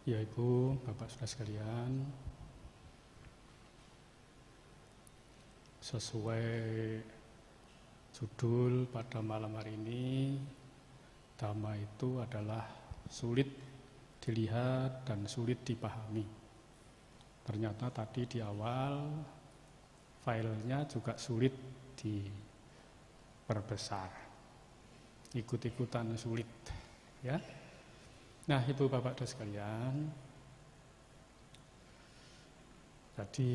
Ya Ibu, Bapak Saudara sekalian, sesuai judul pada malam hari ini, Dhamma itu adalah sulit dilihat dan sulit dipahami. Ternyata tadi di awal filenya juga sulit diperbesar, ikut-ikutan sulit, ya. Nah, Ibu Bapak dan sekalian, tadi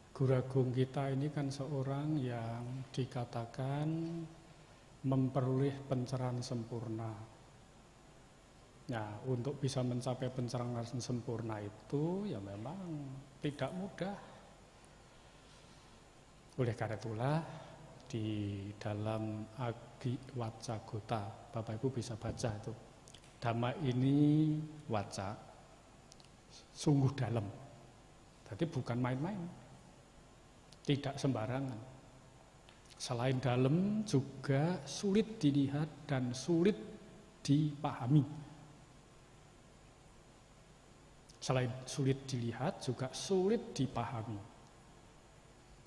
Guru Agung kita ini kan seorang yang dikatakan memperoleh pencerahan sempurna. Nah, untuk bisa mencapai pencerahan sempurna itu ya memang tidak mudah. Oleh karena itulah di dalam Agi Waca Gota, Bapak Ibu bisa baca itu, Dhamma ini waca, sungguh dalam. Jadi bukan main-main, tidak sembarangan. Selain dalam juga sulit dilihat dan sulit dipahami. Selain sulit dilihat juga sulit dipahami.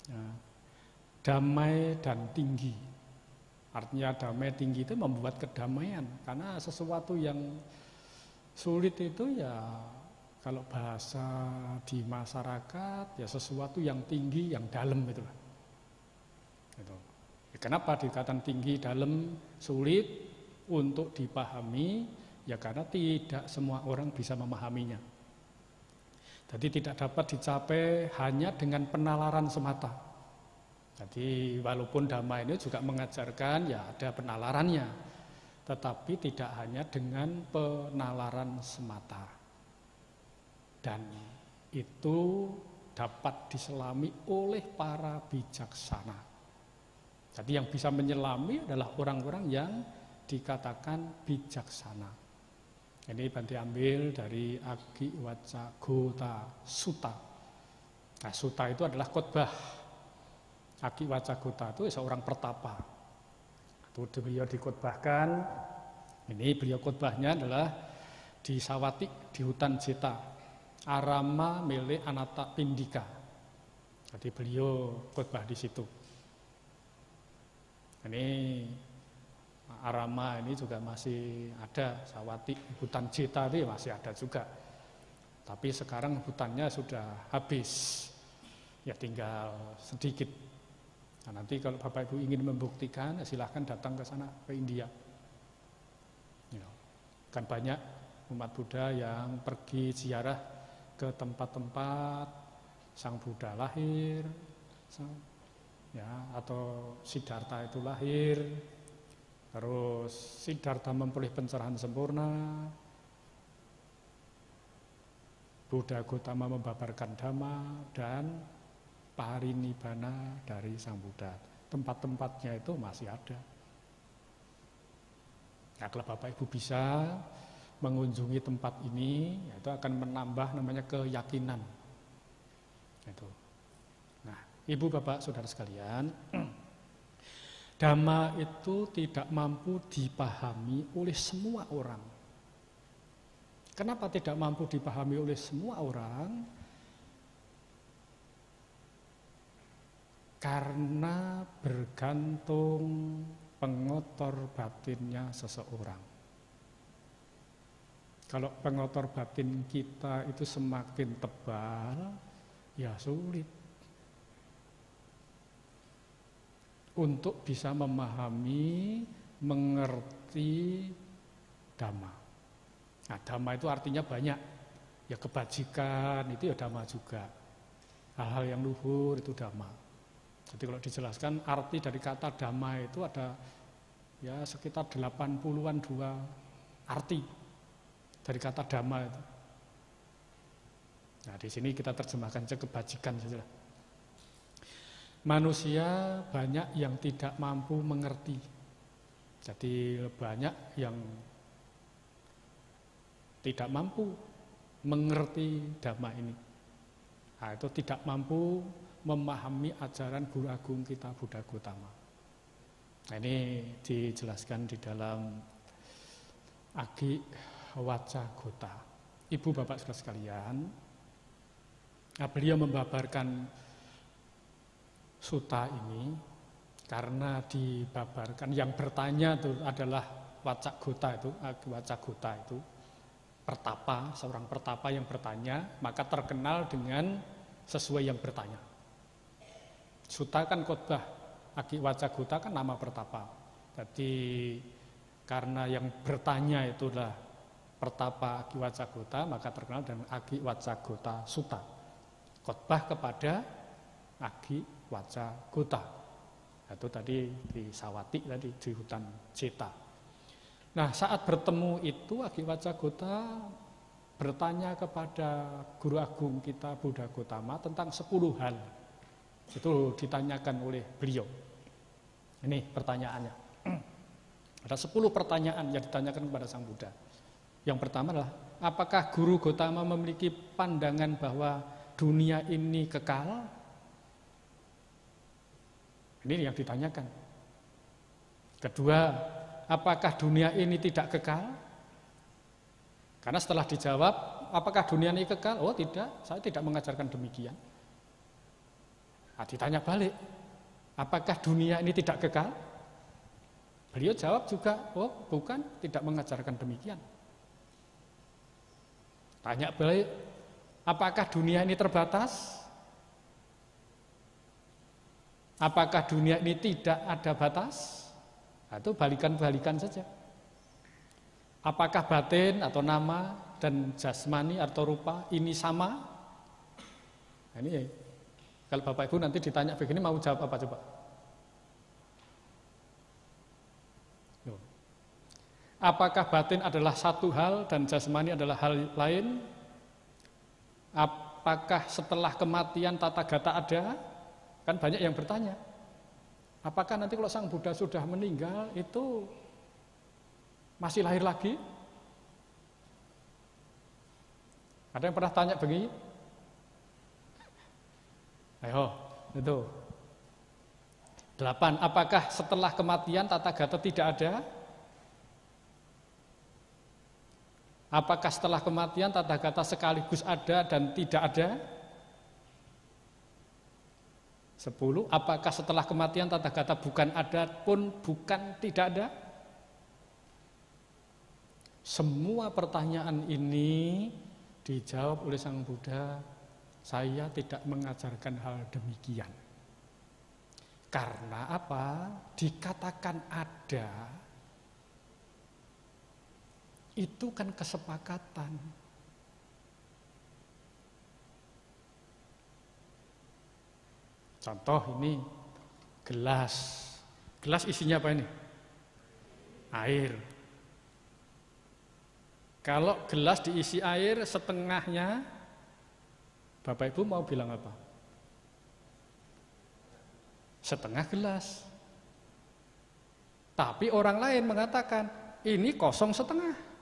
Nah, damai dan tinggi. Artinya damai tinggi itu membuat kedamaian. Karena sesuatu yang sulit itu ya kalau bahasa di masyarakat ya sesuatu yang tinggi, yang dalam gitu. Gitu. Ya, kenapa dikatakan tinggi, dalam, sulit untuk dipahami? Ya karena tidak semua orang bisa memahaminya. Jadi tidak dapat dicapai hanya dengan penalaran semata. Jadi walaupun Dhamma ini juga mengajarkan ya ada penalarannya, tetapi tidak hanya dengan penalaran semata. Dan itu dapat diselami oleh para bijaksana. Jadi yang bisa menyelami adalah orang-orang yang dikatakan bijaksana. Ini bantu ambil dari Agi Waca Gota Sutta. Nah, Sutta itu adalah khotbah. Agi Waca Gota itu seorang pertapa. Itu beliau dikhotbahkan. Ini beliau khotbahnya adalah di Sawati, di hutan Jeta, Arama Mele Anata Pindika. Jadi beliau khotbah di situ. Ini Arama ini juga masih ada, Sawati, hutan Jeta itu masih ada juga. Tapi sekarang hutannya sudah habis. Ya tinggal sedikit. Nah, nanti kalau Bapak Ibu ingin membuktikan, ya silahkan datang ke sana, ke India. Ya, kan banyak umat Buddha yang pergi ziarah ke tempat-tempat Sang Buddha lahir, ya, atau Siddhartha itu lahir, terus Siddhartha memperoleh pencerahan sempurna, Buddha Gotama membabarkan Dhamma, dan parinibbana dari Sang Buddha. Tempat-tempatnya itu masih ada. Nah, kalau Bapak Ibu bisa mengunjungi tempat ini, itu akan menambah namanya keyakinan. Itu. Nah, Ibu Bapak Saudara sekalian, Dhamma itu tidak mampu dipahami oleh semua orang. Kenapa tidak mampu dipahami oleh semua orang? Karena bergantung pengotor batinnya seseorang. Kalau pengotor batin kita itu semakin tebal, ya sulit untuk bisa memahami, mengerti Dhamma. Nah, Dhamma itu artinya banyak. Ya kebajikan itu ya Dhamma juga. Hal-hal yang luhur itu Dhamma. Jadi kalau dijelaskan arti dari kata Dhamma itu ada ya sekitar 80-an dua arti dari kata Dhamma itu. Nah, di sini kita terjemahkan kebajikan saja. Manusia banyak yang tidak mampu mengerti. Jadi banyak yang tidak mampu mengerti Dhamma ini. Nah, itu tidak mampu memahami ajaran Guru Agung kita Buddha Gotama. Nah, ini dijelaskan di dalam Agi Wacagota. Ibu bapak saudara sekalian, beliau membabarkan sutta ini karena dibabarkan yang bertanya itu adalah Wacagota itu, Agi Wacagota itu pertapa, seorang pertapa yang bertanya, maka terkenal dengan sesuai yang bertanya. Sutta kan khotbah, Agi Wacagota kan nama pertapa. Jadi karena yang bertanya itulah pertapa Agi Wacagota, maka terkenal dengan Agi Wacagota Sutta. Khotbah kepada Agi Wacagota. Itu tadi di Sawati tadi di hutan Ceta. Nah, saat bertemu itu Agi Wacagota bertanya kepada Guru Agung kita Buddha Gotama tentang 10 hal. Itu ditanyakan oleh beliau. Ini pertanyaannya. Ada 10 pertanyaan yang ditanyakan kepada Sang Buddha. Yang pertama adalah, apakah Guru Gotama memiliki pandangan bahwa dunia ini kekal? Ini yang ditanyakan. Kedua, apakah dunia ini tidak kekal? Karena setelah dijawab, apakah dunia ini kekal? Oh tidak, saya tidak mengajarkan demikian. Nah, ditanya balik, apakah dunia ini tidak kekal? Beliau jawab juga, oh bukan, tidak mengajarkan demikian. Tanya balik, apakah dunia ini terbatas? Apakah dunia ini tidak ada batas? Atau balikan-balikan saja. Apakah batin atau nama dan jasmani atau rupa ini sama? Nah, ini kalau Bapak Ibu nanti ditanya begini mau jawab apa coba? Apakah batin adalah satu hal dan jasmani adalah hal lain? Apakah setelah kematian tata gata ada? Kan banyak yang bertanya. Apakah nanti kalau Sang Buddha sudah meninggal itu masih lahir lagi? Ada yang pernah tanya begini? Ayo, itu. 8. Apakah setelah kematian tata gata tidak ada? Apakah setelah kematian tata gata sekaligus ada dan tidak ada? 10. Apakah setelah kematian tata gata bukan ada pun bukan tidak ada? Semua pertanyaan ini dijawab oleh Sang Buddha, saya tidak mengajarkan hal demikian. Karena apa? Dikatakan ada, itu kan kesepakatan. Contoh ini gelas. Gelas isinya apa ini? Air. Kalau gelas diisi air setengahnya, Bapak Ibu mau bilang apa? Setengah gelas. Tapi orang lain mengatakan, ini kosong setengah.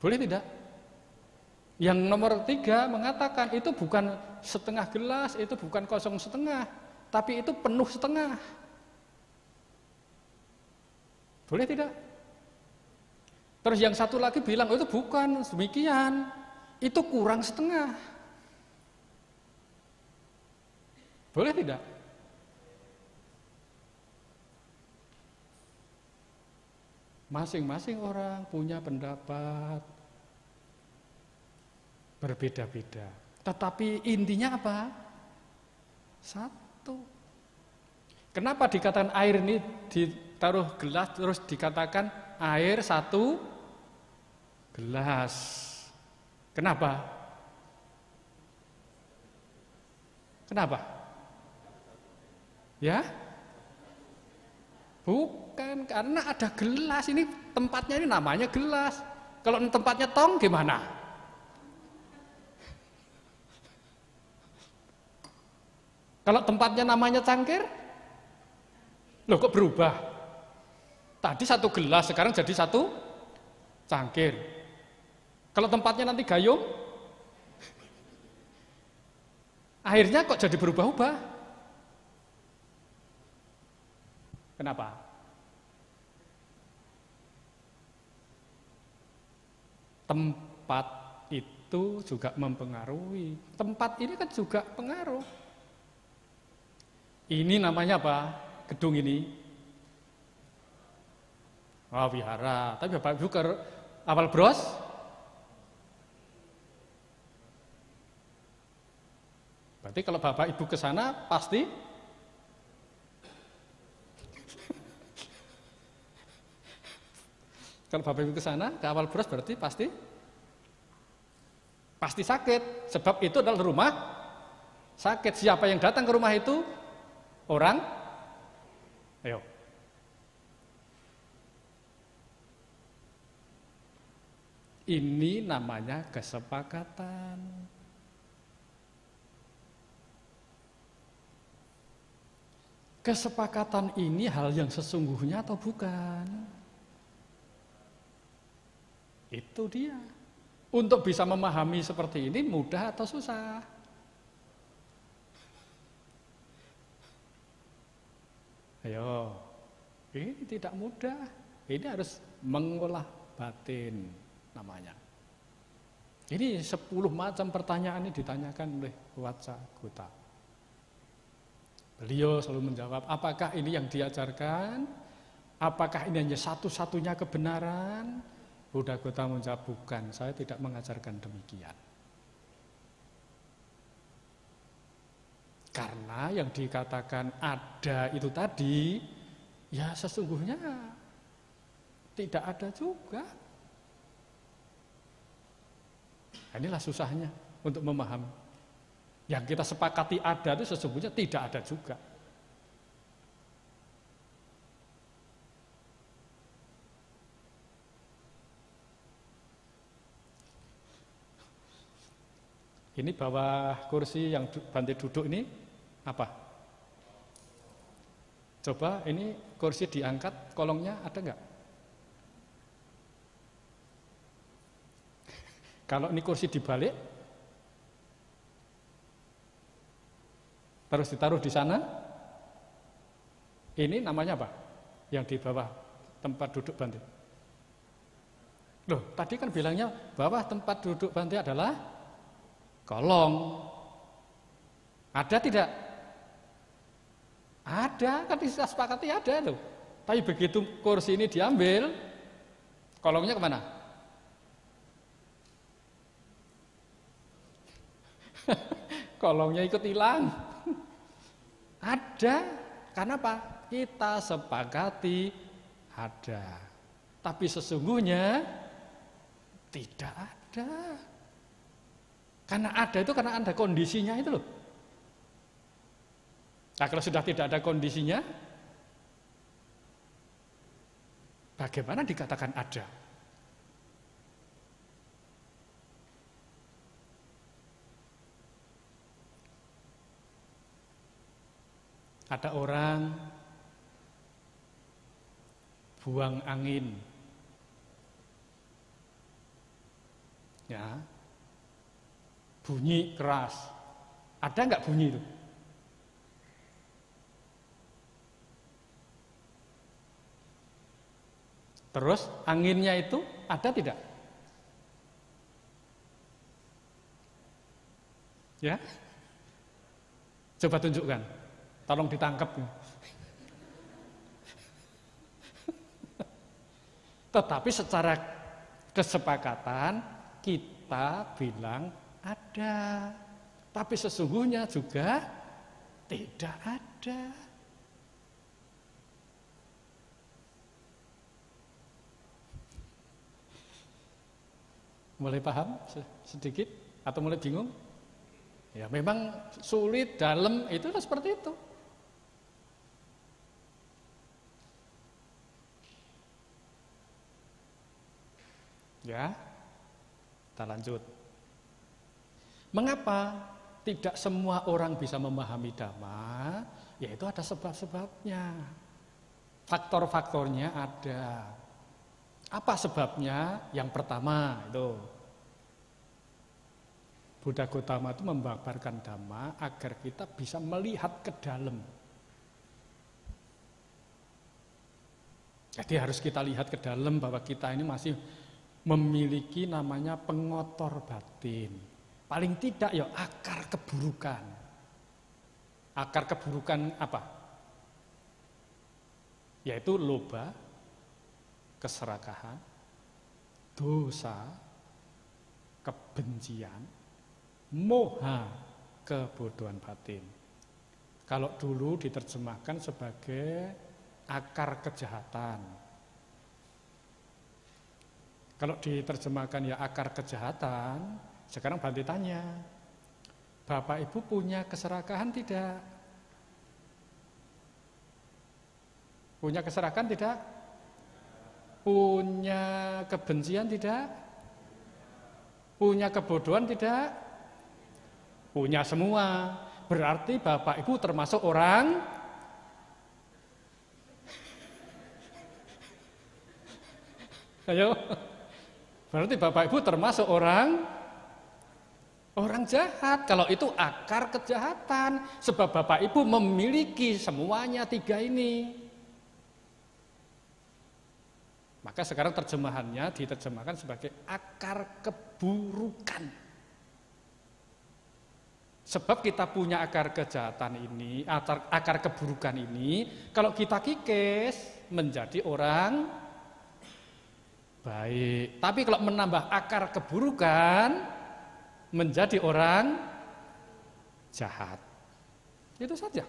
Boleh tidak? Yang nomor 3 mengatakan itu bukan setengah gelas, itu bukan kosong setengah, tapi itu penuh setengah. Boleh tidak? Terus yang satu lagi bilang, oh, itu bukan demikian, itu kurang setengah. Boleh tidak? Masing-masing orang punya pendapat berbeda-beda. Tetapi intinya apa? Satu. Kenapa dikatakan air ini ditaruh gelas terus dikatakan air satu gelas? Kenapa? Kenapa? Ya? Bukan, karena ada gelas, ini tempatnya ini namanya gelas. Kalau tempatnya tong gimana? Kalau tempatnya namanya cangkir, loh kok berubah? Tadi satu gelas, sekarang jadi satu cangkir. Kalau tempatnya nanti gayung, akhirnya kok jadi berubah-ubah? Kenapa? Tempat itu juga mempengaruhi. Tempat ini kan juga pengaruh. Ini namanya apa? Gedung ini. Oh, wihara. Tapi Bapak Ibu ke awal bros? Berarti kalau Bapak Ibu ke sana pasti kalau Bapak Ibu ke sana ke awal bros berarti pasti sakit. Sebab itu adalah rumah sakit. Siapa yang datang ke rumah itu? Orang? Ayo. Ini namanya kesepakatan. Kesepakatan ini hal yang sesungguhnya atau bukan? Itu dia. Untuk bisa memahami seperti ini mudah atau susah? Ayo, ini tidak mudah. Ini harus mengolah batin namanya. Ini 10 macam pertanyaan ini ditanyakan oleh Waccagota. Beliau selalu menjawab, apakah ini yang diajarkan? Apakah ini hanya satu-satunya kebenaran? Buddhagota menjawab, bukan, saya tidak mengajarkan demikian. Karena yang dikatakan ada itu tadi, ya sesungguhnya tidak ada juga. Inilah susahnya untuk memahami. Yang kita sepakati ada itu sesungguhnya tidak ada juga. Ini bawah kursi yang Bante duduk ini apa? Coba ini kursi diangkat, kolongnya ada nggak? Kalau ini kursi dibalik, terus ditaruh di sana, ini namanya apa? Yang di bawah tempat duduk Bante. Loh, tadi kan bilangnya bawah tempat duduk Bante adalah kolong. Ada tidak? Ada, kan kita sepakati ada loh. Tapi begitu kursi ini diambil, kolongnya kemana? Kolongnya ikut hilang. Ada, karena apa? Kita sepakati ada. Tapi sesungguhnya tidak ada. Karena ada itu karena ada kondisinya itu loh. Nah, kalau sudah tidak ada kondisinya, bagaimana dikatakan ada? Ada orang buang angin, ya, bunyi keras. Ada nggak bunyi itu? Terus anginnya itu ada tidak? Ya, coba tunjukkan. Tolong ditangkap. Tetapi secara kesepakatan kita bilang ada. Tapi sesungguhnya juga tidak ada. Mulai paham sedikit atau mulai bingung? Ya memang sulit dalam itu seperti itu. Ya, kita lanjut. Mengapa tidak semua orang bisa memahami Dhamma? Yaitu ada sebab-sebabnya. Faktor-faktornya ada. Apa sebabnya? Yang pertama itu Buddha Gautama itu membabarkan Dhamma agar kita bisa melihat ke dalam. Jadi harus kita lihat ke dalam bahwa kita ini masih memiliki namanya pengotor batin. Paling tidak ya akar keburukan. Akar keburukan apa? Yaitu loba, keserakahan, dosa, kebencian, moha, kebodohan batin. Kalau dulu diterjemahkan sebagai akar kejahatan. Kalau diterjemahkan ya akar kejahatan, sekarang Bante tanya, Bapak Ibu punya keserakahan tidak? Punya keserakahan tidak? Punya kebencian tidak? Punya kebodohan tidak? Punya semua. Berarti Bapak Ibu termasuk orang ayo. Berarti Bapak Ibu termasuk orang jahat. Kalau itu akar kejahatan. Sebab Bapak Ibu memiliki semuanya tiga ini. Maka sekarang terjemahannya diterjemahkan sebagai akar keburukan. Sebab kita punya akar kejahatan ini, akar keburukan ini, kalau kita kikis menjadi orang baik. Tapi kalau menambah akar keburukan menjadi orang jahat. Itu saja.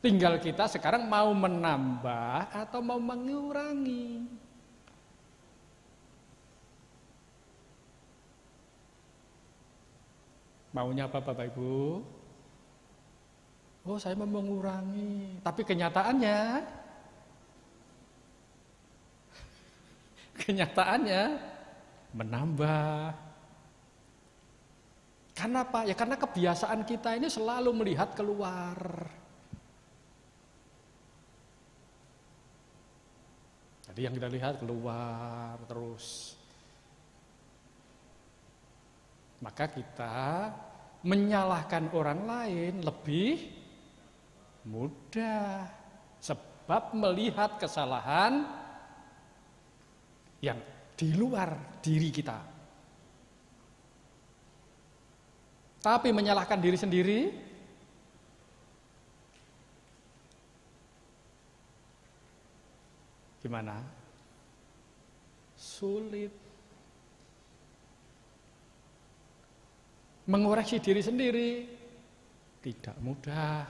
Tinggal kita sekarang mau menambah atau mau mengurangi. Maunya apa Bapak Ibu? Oh, saya mau mengurangi. Tapi kenyataannya menambah. Karena apa? Ya karena kebiasaan kita ini selalu melihat keluar. Jadi yang kita lihat keluar terus. Maka kita menyalahkan orang lain lebih mudah. Sebab melihat kesalahan yang di luar diri kita. Tapi menyalahkan diri sendiri gimana? Sulit. Mengoreksi diri sendiri tidak mudah.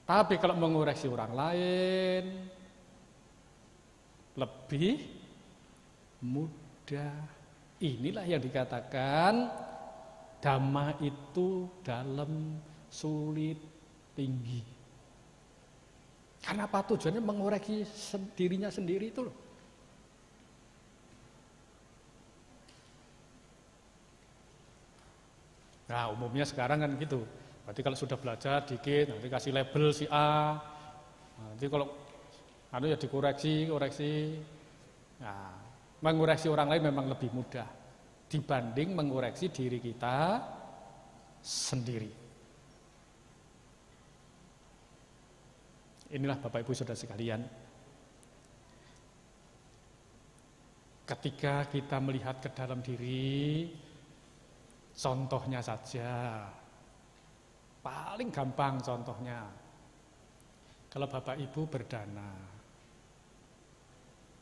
Tapi kalau mengoreksi orang lain lebih mudah. Inilah yang dikatakan dhamma itu dalam, sulit, tinggi. Karena apa? Tujuannya mengoreksi dirinya sendiri itu loh. Nah, umumnya sekarang kan gitu. Berarti kalau sudah belajar dikit, nanti kasih label si A. Nanti kalau ya dikoreksi. Nah, mengoreksi orang lain memang lebih mudah dibanding mengoreksi diri kita sendiri. Inilah Bapak Ibu Saudara sekalian. Ketika kita melihat ke dalam diri, contohnya saja, paling gampang contohnya. Kalau Bapak Ibu berdana,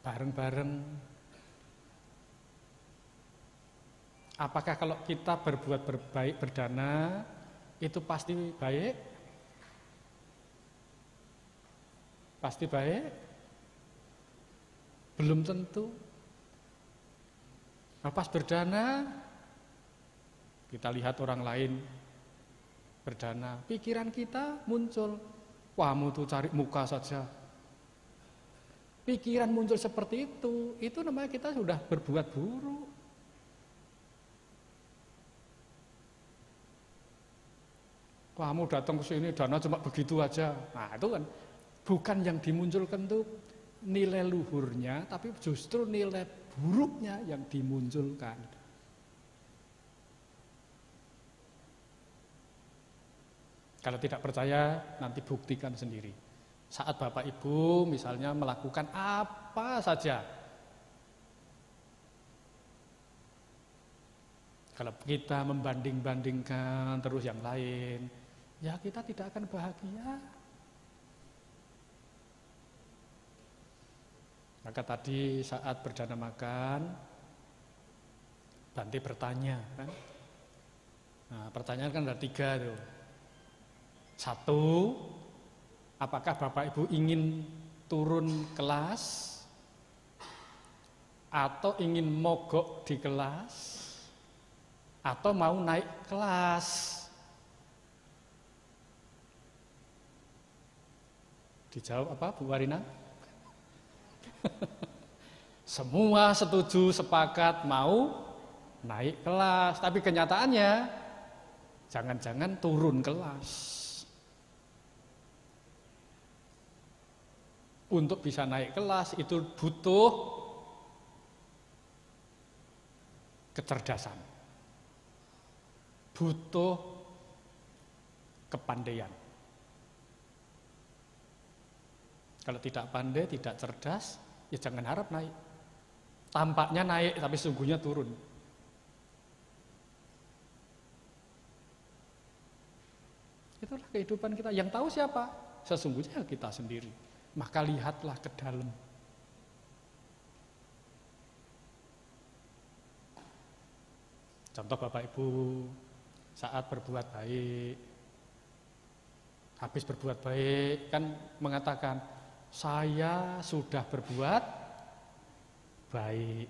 bareng-bareng, apakah kalau kita berbuat berbaik berdana, itu pasti baik? Pasti baik? Belum tentu. Nah, pas berdana, kita lihat orang lain berdana, pikiran kita muncul, wah mutu cari muka saja. Pikiran muncul seperti itu namanya kita sudah berbuat buruk. Kamu datang ke sini dana cuma begitu aja. Nah itu kan bukan yang dimunculkan tuh nilai luhurnya, tapi justru nilai buruknya yang dimunculkan. Kalau tidak percaya, nanti buktikan sendiri. Saat Bapak Ibu misalnya melakukan apa saja, Kalau kita membanding-bandingkan terus yang lain, ya kita tidak akan bahagia. Maka tadi saat berdana makan, Bante bertanya kan. Nah, pertanyaan kan ada 3 tuh. 1, apakah Bapak Ibu ingin turun kelas atau ingin mogok di kelas atau mau naik kelas? Dijawab apa Bu Warina? Semua setuju, sepakat mau naik kelas, tapi kenyataannya jangan-jangan turun kelas. Untuk bisa naik kelas itu butuh kecerdasan, butuh kepandaian. Kalau tidak pandai, tidak cerdas, ya jangan harap naik. Tampaknya naik, tapi sungguhnya turun. Itulah kehidupan kita. Yang tahu siapa? Sesungguhnya kita sendiri. Maka lihatlah ke dalam. Contoh Bapak Ibu saat berbuat baik, habis berbuat baik kan mengatakan, saya sudah berbuat baik.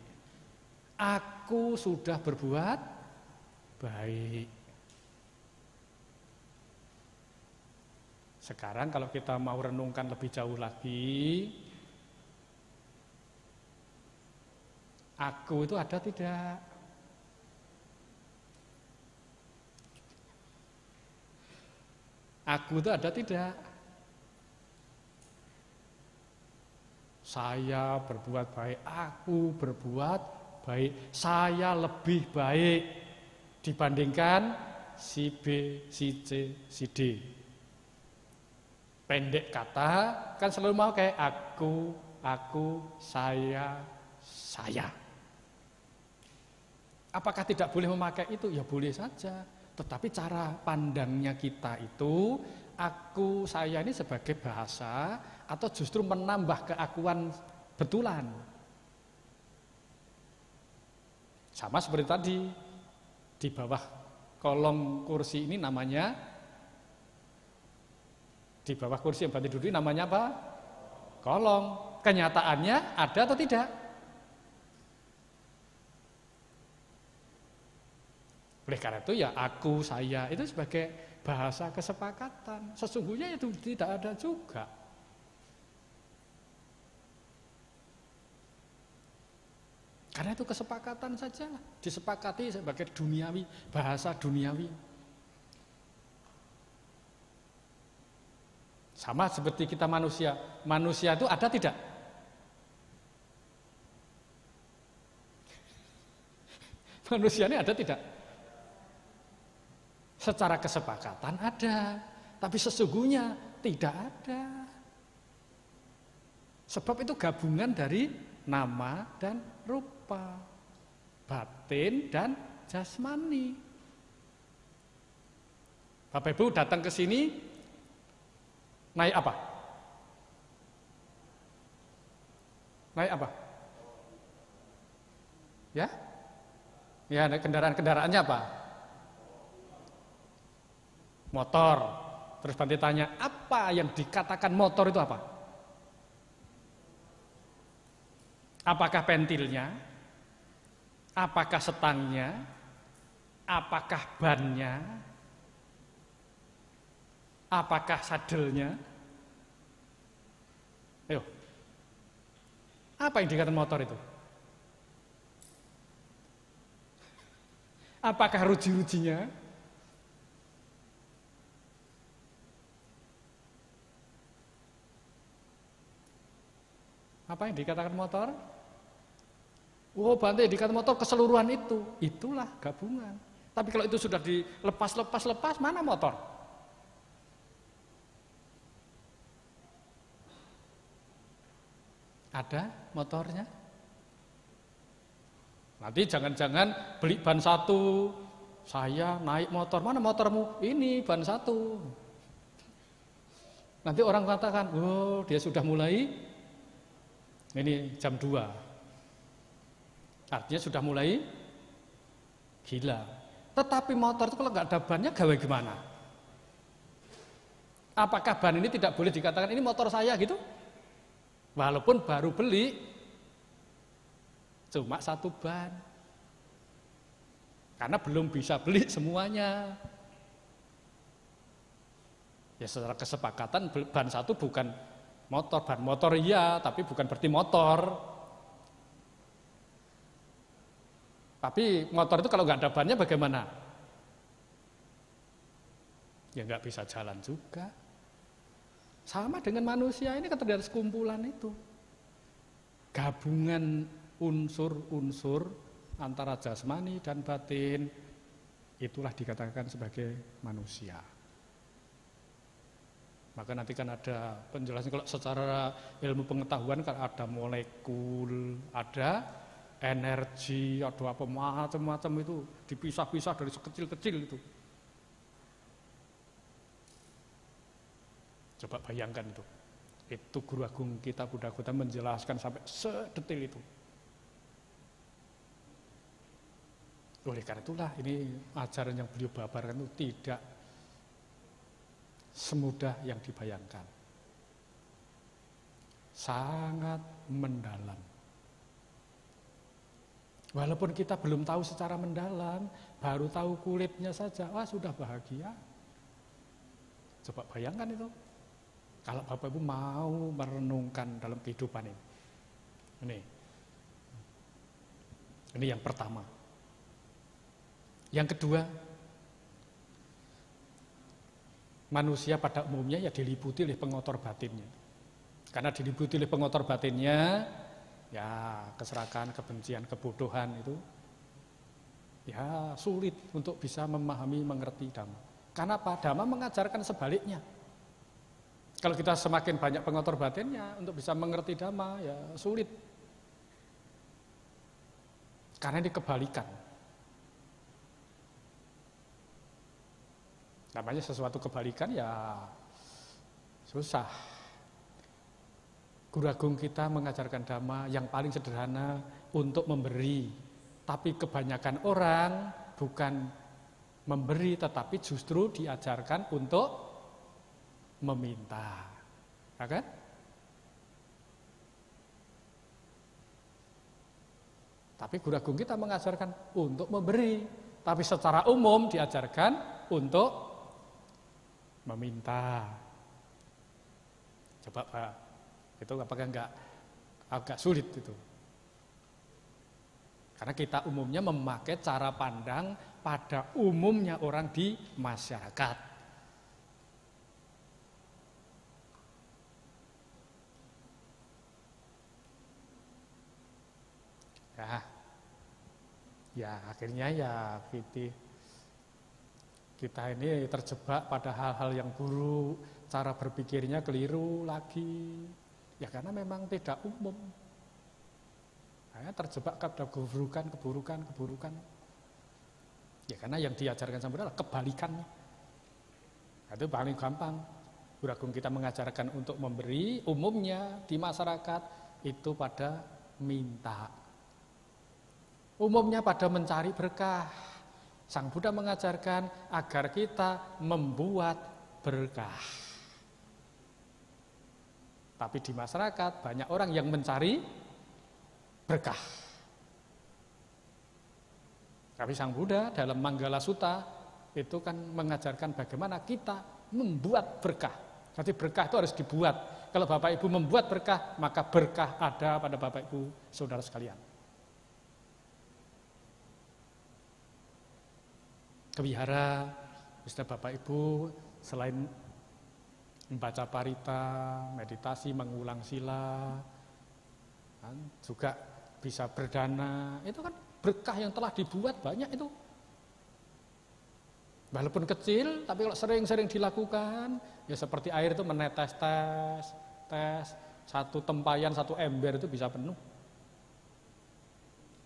Aku sudah berbuat baik. Sekarang kalau kita mau renungkan lebih jauh lagi, aku itu ada tidak? Aku itu ada tidak? Saya berbuat baik, aku berbuat baik, saya lebih baik dibandingkan si B, si C, si D. Pendek kata kan selalu mau kayak aku, saya. Apakah tidak boleh memakai itu? Ya boleh saja. Tetapi cara pandangnya kita itu, aku, saya ini sebagai bahasa atau justru menambah keakuan betulan. Sama seperti tadi, di bawah kolong kursi ini namanya, di bawah kursi yang Bante duduk namanya apa? Kolong. Kenyataannya ada atau tidak? Oleh karena itu ya aku, saya itu sebagai bahasa kesepakatan. Sesungguhnya itu tidak ada juga. Karena itu kesepakatan saja, disepakati sebagai duniawi, bahasa duniawi. Sama seperti kita manusia. Manusia itu ada tidak? Manusia ini ada tidak? Secara kesepakatan ada, tapi sesungguhnya tidak ada. Sebab itu gabungan dari nama dan rupa, batin dan jasmani. Bapak Ibu datang ke sini naik apa? Naik apa? Ya? Ya, naik kendaraannya apa? Motor. Terus Bante tanya, apa yang dikatakan motor itu apa? Apakah pentilnya? Apakah setangnya? Apakah bannya? Apakah sadelnya? Ayo. Apa yang dikatakan motor itu? Apakah ruji-rujinya? Apa yang dikatakan motor? Oh, Bante dikatakan motor keseluruhan itu. Itulah gabungan. Tapi kalau itu sudah dilepas, mana motor? Ada motornya? Nanti jangan-jangan beli ban 1, saya naik motor, mana motormu? Ini ban 1. Nanti orang katakan, oh dia sudah mulai, ini jam 2. Artinya sudah mulai gila. Tetapi motor itu kalau nggak ada bannya gawe gimana? Apakah ban ini tidak boleh dikatakan ini motor saya gitu? Walaupun baru beli, cuma 1 ban. Karena belum bisa beli semuanya. Ya secara kesepakatan ban 1 bukan motor, ban motor iya, tapi bukan berarti motor. Tapi motor itu kalau nggak ada bannya bagaimana? Ya nggak bisa jalan juga. Sama dengan manusia ini kan terjadi sekumpulan itu. Gabungan unsur-unsur antara jasmani dan batin, itulah dikatakan sebagai manusia. Maka nanti kan ada penjelasan kalau secara ilmu pengetahuan kan ada molekul, ada energi, ada apa macam-macam itu dipisah-pisah dari sekecil-kecil itu. Coba bayangkan itu. Itu Guru Agung kita Buddha Gotama menjelaskan sampai sedetil itu. Oleh karena itulah ini ajaran yang beliau babarkan itu tidak semudah yang dibayangkan. Sangat mendalam. Walaupun kita belum tahu secara mendalam, baru tahu kulitnya saja, wah sudah bahagia. Coba bayangkan itu. Kalau Bapak Ibu mau merenungkan dalam kehidupan ini. Ini yang pertama. Yang kedua, manusia pada umumnya ya diliputi oleh pengotor batinnya. Karena diliputi oleh pengotor batinnya, ya keserakahan, kebencian, kebodohan itu ya sulit untuk bisa memahami, mengerti Dhamma. Karena apa? Dhamma mengajarkan sebaliknya. Kalau kita semakin banyak pengotor batinnya untuk bisa mengerti Dhamma ya sulit. Karena ini kebalikan. Namanya sesuatu kebalikan ya susah. Guru Agung kita mengajarkan Dhamma yang paling sederhana untuk memberi. Tapi kebanyakan orang bukan memberi tetapi justru diajarkan untuk meminta. Ya kan? Tapi Guru Agung kita mengajarkan untuk memberi. Tapi secara umum diajarkan untuk meminta. Coba Pak, itu apakah enggak agak sulit itu? Karena kita umumnya memakai cara pandang pada umumnya orang di masyarakat. Ya akhirnya ya kita ini terjebak pada hal-hal yang buruk, cara berpikirnya keliru lagi. Ya karena memang tidak umum. Terjebak pada keburukan. Ya karena yang diajarkan sama adalah kebalikannya. Itu paling gampang. Guru Agung kita mengajarkan untuk memberi, umumnya di masyarakat itu pada minta. Umumnya pada mencari berkah. Sang Buddha mengajarkan agar kita membuat berkah. Tapi di masyarakat banyak orang yang mencari berkah. Tapi Sang Buddha dalam Manggala Sutta itu kan mengajarkan bagaimana kita membuat berkah. Jadi berkah itu harus dibuat. Kalau Bapak Ibu membuat berkah, maka berkah ada pada Bapak Ibu saudara sekalian. Kewihara, misalnya Bapak Ibu selain membaca parita, meditasi, mengulang sila, kan, juga bisa berdana, itu kan berkah yang telah dibuat banyak itu. Walaupun kecil, tapi kalau sering-sering dilakukan, ya seperti air itu menetes, tes, satu tempayan, satu ember itu bisa penuh.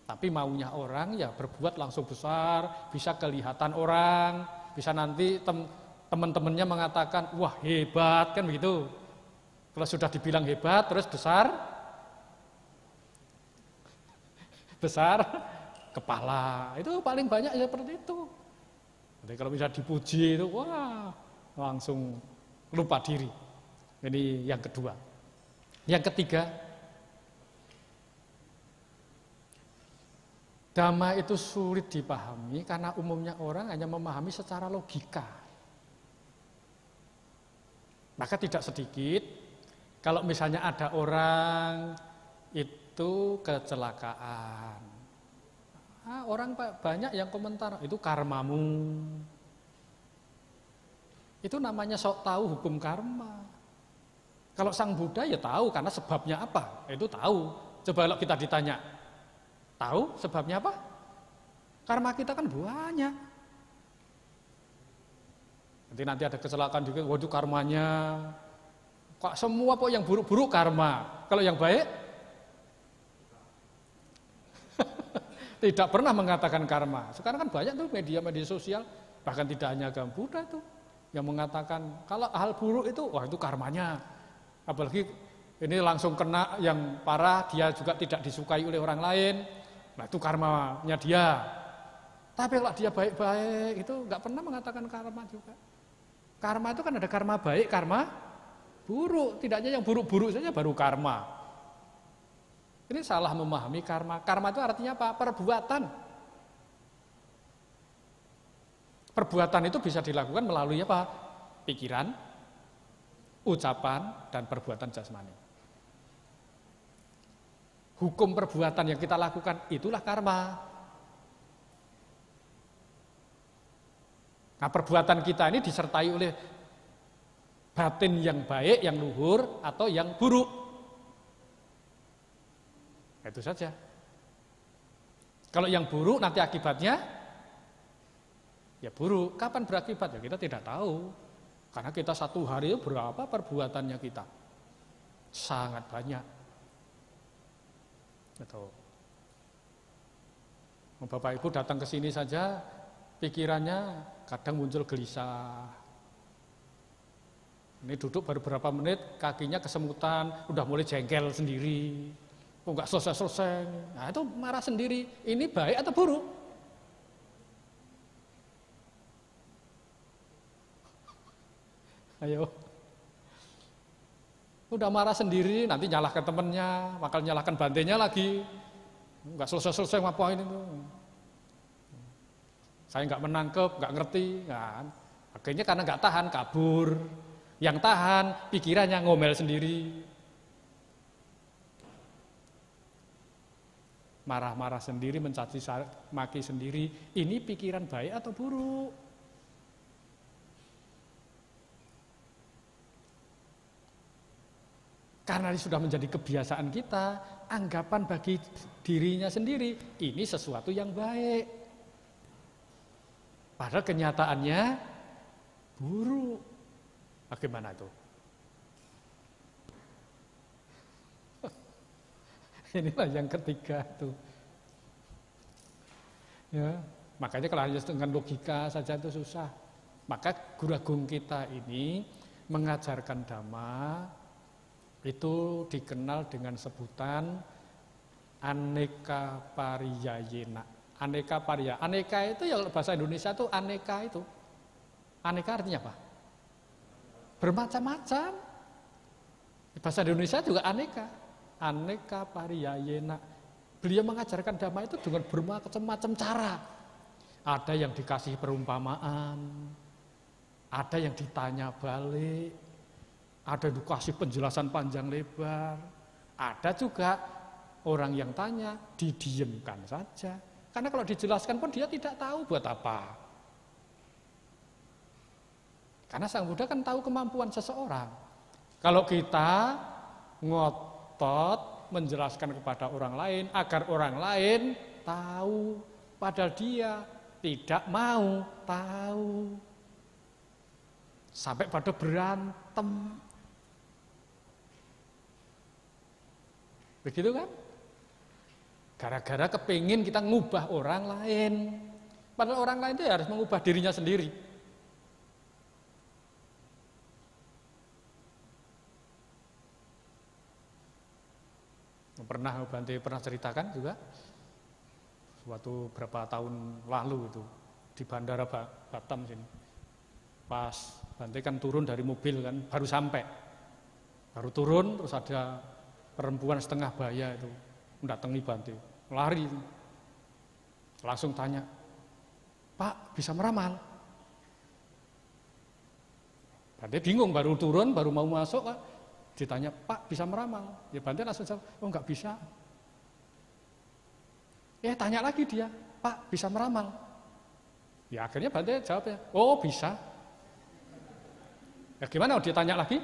Tapi maunya orang ya berbuat langsung besar, bisa kelihatan orang, bisa nanti teman-temannya mengatakan, wah hebat, kan begitu. Kalau sudah dibilang hebat, terus besar kepala, itu paling banyak ya seperti itu. Jadi kalau bisa dipuji itu, wah langsung lupa diri. Ini yang kedua. Yang ketiga, dhamma itu sulit dipahami karena umumnya orang hanya memahami secara logika. Maka tidak sedikit kalau misalnya ada orang itu kecelakaan. Orang banyak yang komentar, itu karmamu. Itu namanya sok tahu hukum karma. Kalau Sang Buddha ya tahu karena sebabnya apa, itu tahu. Coba kalau kita ditanya, tahu sebabnya apa? Karma kita kan banyak. Nanti ada kecelakaan juga, waduh karmanya. Kok semua yang buruk-buruk karma. Kalau yang baik tidak pernah mengatakan karma. Sekarang kan banyak tuh media-media sosial, bahkan tidak hanya agama Buddha tuh yang mengatakan kalau hal buruk itu, wah itu karmanya. Apalagi ini langsung kena yang parah, dia juga tidak disukai oleh orang lain. Nah itu karmanya dia. Tapi kalau dia baik-baik itu nggak pernah mengatakan karma juga. Karma itu kan ada karma baik, karma buruk. Tidaknya yang buruk-buruk saja baru karma. Ini salah memahami karma. Karma itu artinya apa? Perbuatan. Perbuatan itu bisa dilakukan melalui apa? Pikiran, ucapan, dan perbuatan jasmani. Hukum perbuatan yang kita lakukan itulah karma. Nah, perbuatan kita ini disertai oleh batin yang baik, yang luhur, atau yang buruk. Itu saja. Kalau yang buruk nanti akibatnya ya buruk. Kapan berakibat? Ya kita tidak tahu. Karena kita satu hari itu berapa perbuatannya kita? Sangat banyak. Betul. Bapak Ibu datang ke sini saja, pikirannya kadang muncul gelisah. Ini duduk baru beberapa menit, kakinya kesemutan, udah mulai jengkel sendiri. Kok nggak selesai-selesai. Nah itu marah sendiri. Ini baik atau buruk? Ayo. Udah marah sendiri, nanti nyalahkan temennya, bakal nyalahkan bantainya lagi. Nggak selesai-selesai ngapain itu. Saya nggak menangkep, nggak ngerti. Kan? Akhirnya karena nggak tahan, kabur. Yang tahan, pikirannya ngomel sendiri. Marah-marah sendiri, mencaci maki sendiri. Ini pikiran baik atau buruk? Karena ini sudah menjadi kebiasaan kita, anggapan bagi dirinya sendiri, ini sesuatu yang baik. Padahal kenyataannya buruk. Bagaimana itu? Inilah yang ketiga tuh. Ya, makanya kalau hanya dengan logika saja itu susah. Maka guru agung kita ini mengajarkan dhamma itu dikenal dengan sebutan aneka pariyayena. Aneka pariya. Aneka itu ya bahasa Indonesia itu aneka itu. Aneka artinya apa? Bermacam-macam. Bahasa Indonesia juga aneka. Aneka pariyayena. Beliau mengajarkan dhamma itu dengan bermacam-macam cara. Ada yang dikasih perumpamaan. Ada yang ditanya balik. Ada yang dikasih penjelasan panjang lebar. Ada juga orang yang tanya, didiamkan saja. Karena kalau dijelaskan pun dia tidak tahu buat apa. Karena Sang Buddha kan tahu kemampuan seseorang. Kalau kita ngotot menjelaskan kepada orang lain, agar orang lain tahu, padahal dia tidak mau tahu. Sampai pada berantem. Begitu kan? Gara-gara kepingin kita ngubah orang lain. Padahal orang lain itu harus mengubah dirinya sendiri. Bante pernah ceritakan juga suatu berapa tahun lalu itu di Bandara Batam sini. Pas Bante kan turun dari mobil kan, baru sampai. Baru turun terus ada perempuan setengah baya itu mendatangi Bante, lari. Langsung tanya, "Pak, bisa meramal?" Bante bingung, baru turun, baru mau masuk, ditanya, "Pak, bisa meramal?" Ya Bante langsung jawab, "Oh, enggak bisa." Tanya lagi dia, "Pak, bisa meramal?" Ya akhirnya Bante jawabnya, "Oh, bisa." Ya gimana dia tanya lagi?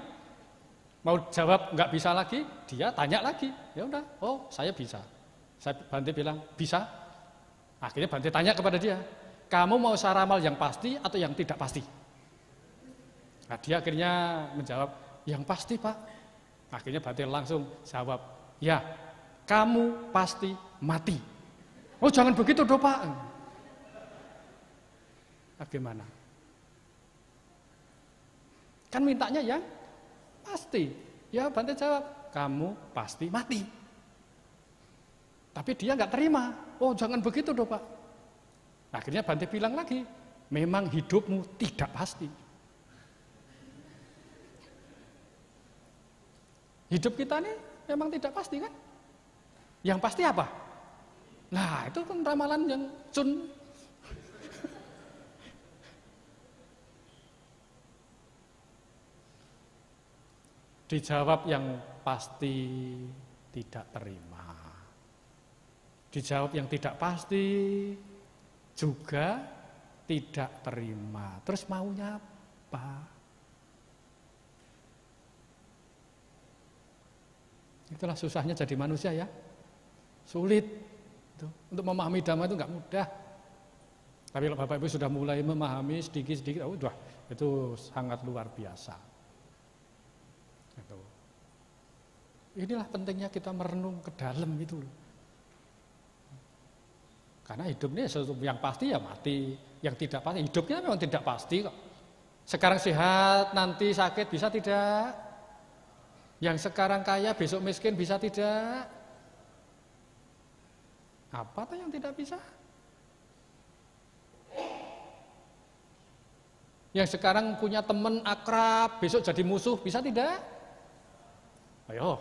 Mau jawab enggak bisa lagi, dia tanya lagi. Ya udah, "Oh, saya bisa." Bante bilang, "Bisa." Akhirnya Bante tanya kepada dia, "Kamu mau ramal yang pasti atau yang tidak pasti?" Nah, dia akhirnya menjawab, "Yang pasti, Pak." Akhirnya Bante langsung jawab, "Ya, kamu pasti mati." "Oh, jangan begitu dong, Pak." Nah, gimana? Kan mintanya yang pasti. Ya Bante jawab, "Kamu pasti mati." Tapi dia nggak terima. "Oh, jangan begitu dong, Pak." Akhirnya Bante bilang lagi, "Memang hidupmu tidak pasti." Hidup kita ini memang tidak pasti kan? Yang pasti apa? Nah, itu kan ramalan yang sun. Dijawab yang pasti tidak terima. Dijawab yang tidak pasti juga tidak terima. Terus maunya apa? Itulah susahnya jadi manusia ya. Sulit. Untuk memahami Dhamma itu enggak mudah. Tapi kalau Bapak Ibu sudah mulai memahami sedikit-sedikit, itu sangat luar biasa. Gitu. Inilah pentingnya kita merenung ke dalam itu loh. Karena hidup ini sesuatu yang pasti ya mati, yang tidak pasti hidupnya memang tidak pasti kok. Sekarang sehat, nanti sakit bisa tidak? Yang sekarang kaya, besok miskin bisa tidak? Apa tuh yang tidak bisa? Yang sekarang punya teman akrab, besok jadi musuh bisa tidak? Ayo.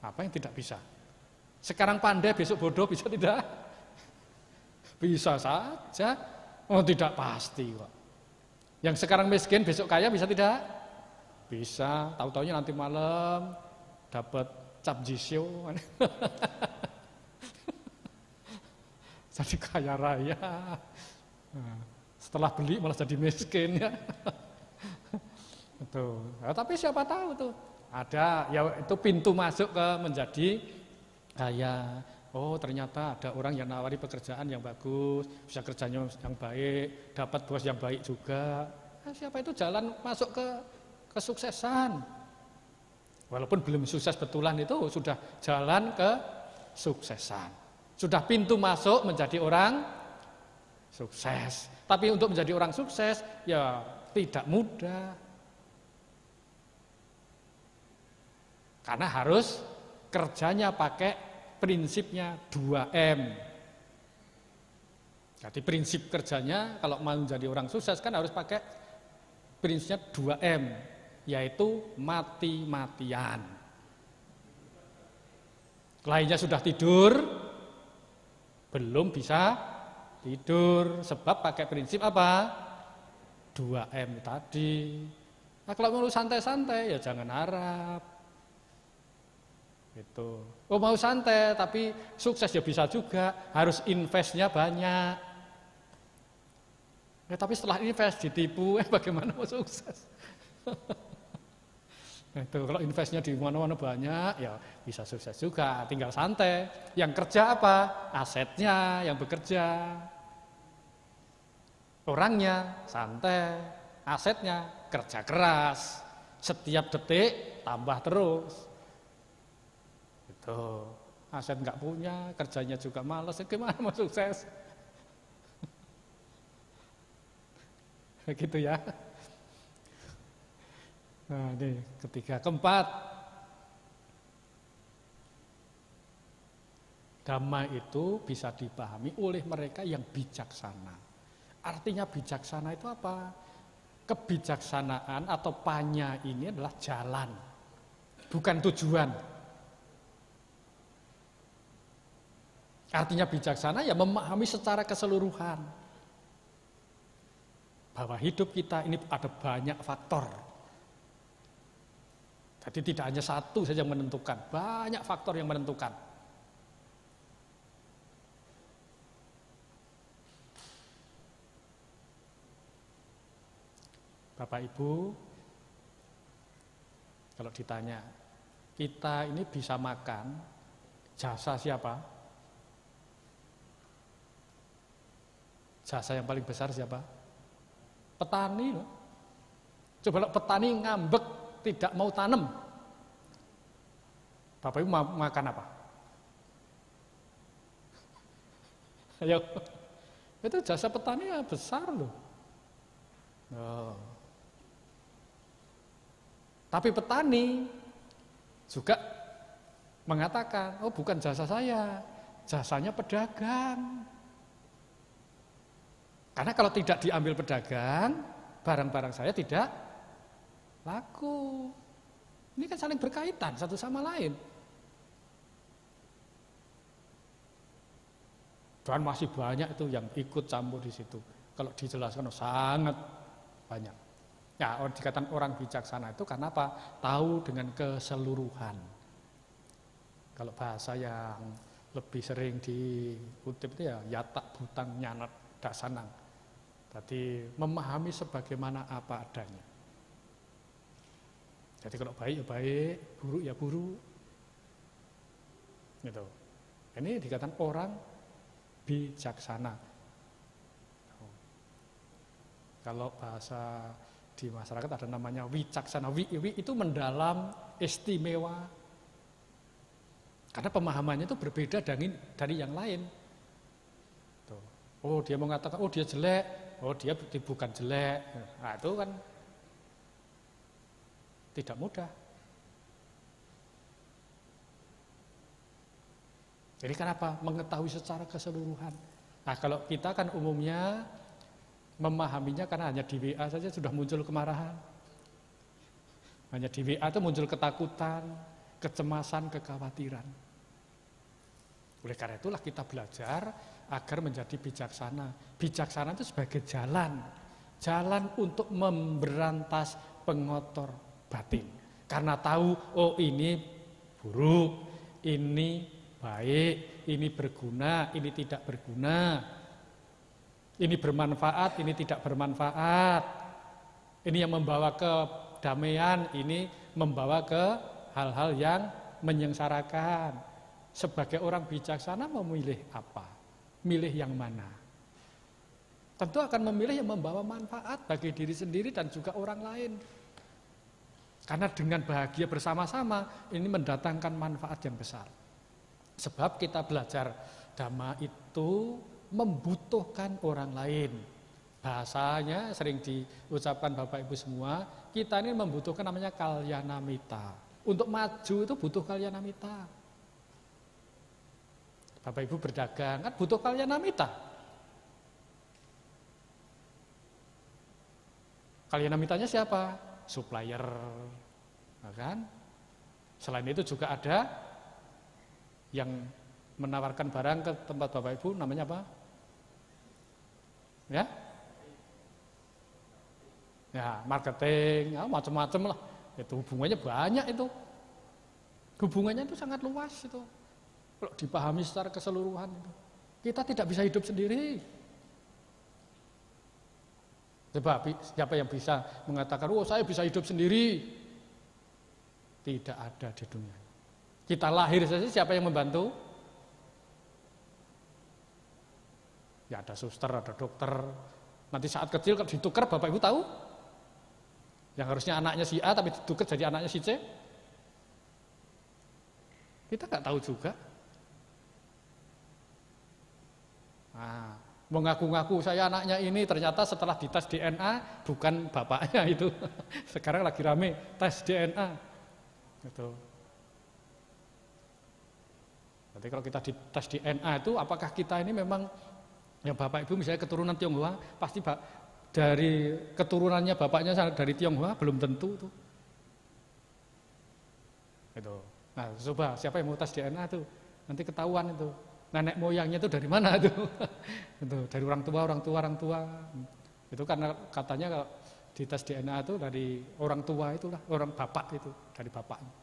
Apa yang tidak bisa? Sekarang pandai, besok bodoh bisa tidak? Bisa saja. Oh, tidak pasti kok. Yang sekarang miskin, besok kaya bisa tidak? Bisa. Tahu-taunya nanti malam dapat cap jisyo. Jadi kaya raya. Setelah beli malah jadi miskin ya. Itu. Ya, tapi siapa tahu tuh. Ada ya itu pintu masuk ke menjadi kaya. Oh, ternyata ada orang yang nawari pekerjaan yang bagus, bisa kerjanya yang baik, dapat bos yang baik juga. Nah, siapa itu jalan masuk ke kesuksesan. Walaupun belum sukses betulan itu sudah jalan ke suksesan. Sudah pintu masuk menjadi orang sukses. Tapi untuk menjadi orang sukses ya tidak mudah. Karena harus kerjanya pakai prinsipnya 2M. Jadi prinsip kerjanya kalau mau menjadi orang sukses kan harus pakai prinsipnya 2M, yaitu mati-matian. Lainnya sudah tidur, belum bisa tidur, sebab pakai prinsip apa? 2M tadi. Nah, kalau mau santai-santai ya jangan harap. Gitu. Oh, mau santai tapi sukses ya bisa juga, harus investnya banyak. Tapi setelah invest ditipu, bagaimana mau sukses? Itu kalau investnya di mana-mana banyak, ya bisa sukses juga. Tinggal santai. Yang kerja apa? Asetnya yang bekerja. Orangnya santai. Asetnya kerja keras. Setiap detik tambah terus. Tuh, aset nggak punya, kerjanya juga malas, gimana mau sukses? Gitu ya. Nah, ini ketiga. Keempat, dhamma itu bisa dipahami oleh mereka yang bijaksana. Artinya bijaksana itu apa? Kebijaksanaan atau panya ini adalah jalan, bukan tujuan. Artinya bijaksana ya memahami secara keseluruhan. Bahwa hidup kita ini ada banyak faktor. Jadi tidak hanya satu saja yang menentukan, banyak faktor yang menentukan. Bapak Ibu, kalau ditanya, kita ini bisa makan, jasa siapa? Jasa yang paling besar siapa? Petani loh. Coba kalau petani ngambek tidak mau tanam, Bapak Ibu makan apa? Ayo, itu jasa petani ya besar loh. Oh. Tapi petani juga mengatakan, oh bukan jasa saya, jasanya pedagang. Karena kalau tidak diambil pedagang, barang-barang saya tidak laku. Ini kan saling berkaitan satu sama lain. Dan masih banyak itu yang ikut campur di situ. Kalau dijelaskan sangat banyak. Ya, dikatakan orang bijaksana itu karena apa? Tahu dengan keseluruhan. Kalau bahasa yang lebih sering dikutip itu ya yatak butang nyanat dasanang. Tadi memahami sebagaimana apa adanya. Jadi kalau baik ya baik, buruk ya buruk. Gitu. Ini dikatakan orang bijaksana. Kalau bahasa di masyarakat ada namanya wicaksana. Wi itu mendalam, istimewa. Karena pemahamannya itu berbeda dari yang lain. Tuh. Oh dia mengatakan, oh dia jelek. Oh dia bukan jelek. Nah itu kan tidak mudah. Jadi kenapa? Mengetahui secara keseluruhan. Nah kalau kita kan umumnya memahaminya karena hanya di WA saja sudah muncul kemarahan. Hanya di WA itu muncul ketakutan, kecemasan, kekhawatiran. Oleh karena itulah kita belajar agar menjadi bijaksana. Bijaksana itu sebagai jalan. Jalan untuk memberantas pengotor batin. Karena tahu, oh ini buruk, ini baik, ini berguna, ini tidak berguna. Ini bermanfaat, ini tidak bermanfaat. Ini yang membawa ke damaian, ini membawa ke hal-hal yang menyengsarakan. Sebagai orang bijaksana memilih apa? Milih yang mana? Tentu akan memilih yang membawa manfaat bagi diri sendiri dan juga orang lain. Karena dengan bahagia bersama-sama ini mendatangkan manfaat yang besar. Sebab kita belajar dhamma itu membutuhkan orang lain. Bahasanya sering diucapkan Bapak Ibu semua, kita ini membutuhkan namanya kalyanamita. Untuk maju itu butuh kalyanamita. Bapak Ibu berdagang kan butuh kalyanamita. Kalyanamitanya siapa? Supplier. Nah, kan? Selain itu juga ada yang menawarkan barang ke tempat Bapak Ibu namanya apa? Ya? Ya, marketing, ya, macam-macam lah. Itu hubungannya banyak itu. Hubungannya itu sangat luas itu. Kalau dipahami secara keseluruhan itu. Kita tidak bisa hidup sendiri. Coba siapa yang bisa mengatakan, oh saya bisa hidup sendiri? Tidak ada di dunia. Kita lahir saja siapa yang membantu? Ya ada suster, ada dokter. Nanti saat kecil kalau ditukar Bapak Ibu tahu? Yang harusnya anaknya si A tapi ditukar jadi anaknya si C? Kita nggak tahu juga. Nah, mengaku-ngaku saya anaknya ini, ternyata setelah dites DNA bukan bapaknya itu. Sekarang lagi rame tes DNA. Gitu. Jadi kalau kita dites DNA itu, apakah kita ini memang yang bapak ibu misalnya keturunan Tionghoa, pasti dari keturunannya bapaknya dari Tionghoa belum tentu tuh. Gitu. Nah, coba siapa yang mau tes DNA tuh, nanti ketahuan itu. Nenek moyangnya itu dari mana itu? Itu dari orang tua. Itu karena katanya kalau di tes DNA itu dari orang tua itulah, orang bapak itu, dari bapaknya.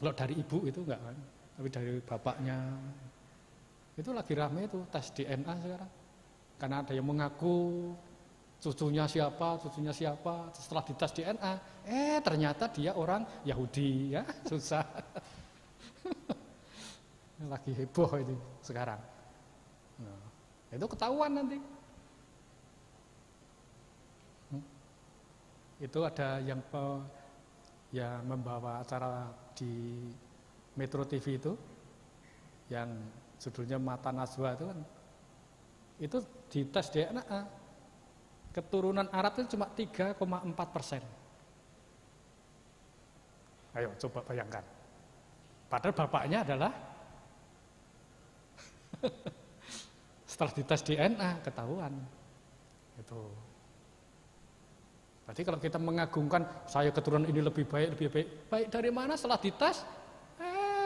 Kalau dari ibu itu enggak kan, tapi dari bapaknya. Itu lagi rame itu tes DNA sekarang. Karena ada yang mengaku cucunya siapa, setelah dites DNA, ternyata dia orang Yahudi, ya, susah. Lagi heboh itu sekarang. Nah, itu ketahuan nanti. Itu ada yang membawa acara di Metro TV itu, yang judulnya Mata Najwa itu kan, itu dites DNA, keturunan Arab itu cuma 3,4%. Ayo coba bayangkan. Padahal bapaknya adalah setelah dites DNA ketahuan. Itu. Berarti kalau kita mengagungkan saya keturunan ini lebih baik. Baik dari mana setelah dites?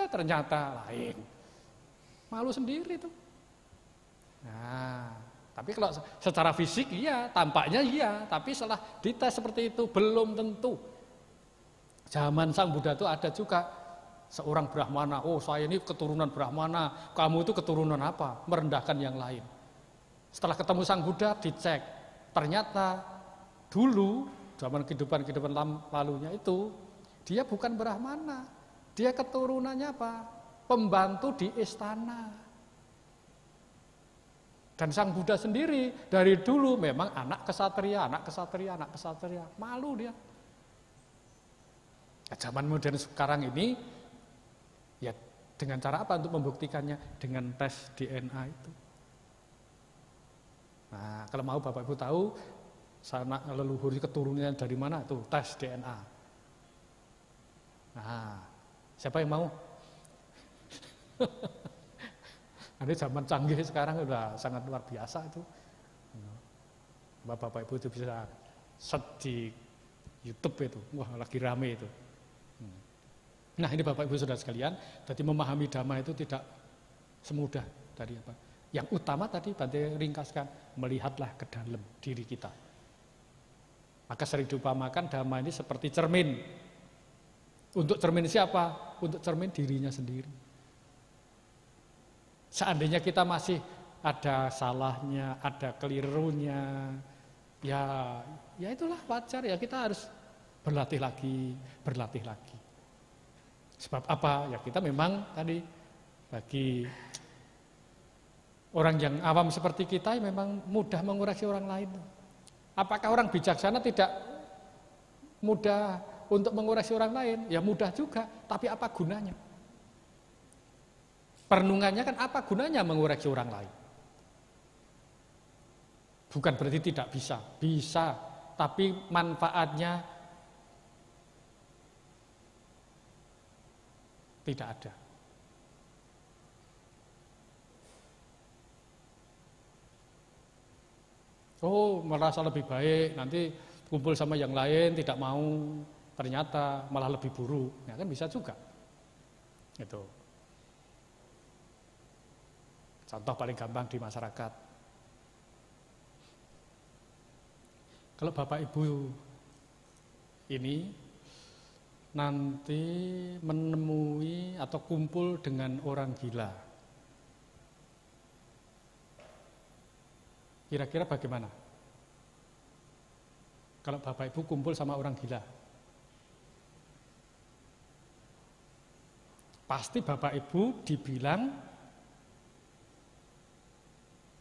Ternyata lain. Malu sendiri tuh. Nah, tapi kalau secara fisik iya, tampaknya iya, tapi setelah dites seperti itu belum tentu. Zaman Sang Buddha itu ada juga seorang Brahmana, saya ini keturunan Brahmana, kamu itu keturunan apa? Merendahkan yang lain. Setelah ketemu Sang Buddha dicek, ternyata dulu zaman kehidupan lalunya itu dia bukan Brahmana, dia keturunannya apa? Pembantu di istana. Dan Sang Buddha sendiri dari dulu memang anak kesatria, malu dia. Zaman modern sekarang ini, ya dengan cara apa untuk membuktikannya? Dengan tes DNA itu. Nah, kalau mau Bapak Ibu tahu sanak leluhur keturunannya dari mana, tuh tes DNA. Nah, siapa yang mau? Ini zaman canggih sekarang udah sangat luar biasa itu. Bapak Ibu itu bisa search di YouTube itu, wah lagi rame itu. Nah ini Bapak Ibu Saudara sekalian, jadi memahami Dhamma itu tidak semudah dari apa. Yang utama tadi Bante ringkaskan, melihatlah ke dalam diri kita. Maka sering diumpamakan Dhamma ini seperti cermin. Untuk cermin siapa? Untuk cermin dirinya sendiri. Seandainya kita masih ada salahnya, ada kelirunya, ya itulah wajar ya, kita harus berlatih lagi. Sebab apa? Ya kita memang tadi bagi orang yang awam seperti kita memang mudah mengoreksi orang lain. Apakah orang bijaksana tidak mudah untuk mengoreksi orang lain? Ya mudah juga, tapi apa gunanya? Perenungannya kan apa gunanya mengoreksi orang lain? Bukan berarti tidak bisa, bisa, tapi manfaatnya tidak ada. Merasa lebih baik, nanti kumpul sama yang lain tidak mau, ternyata malah lebih buruk. Ya kan bisa juga. Itu. Contoh paling gampang di masyarakat. Kalau Bapak Ibu ini nanti menemui atau kumpul dengan orang gila, kira-kira bagaimana? Kalau Bapak Ibu kumpul sama orang gila, pasti Bapak Ibu dibilang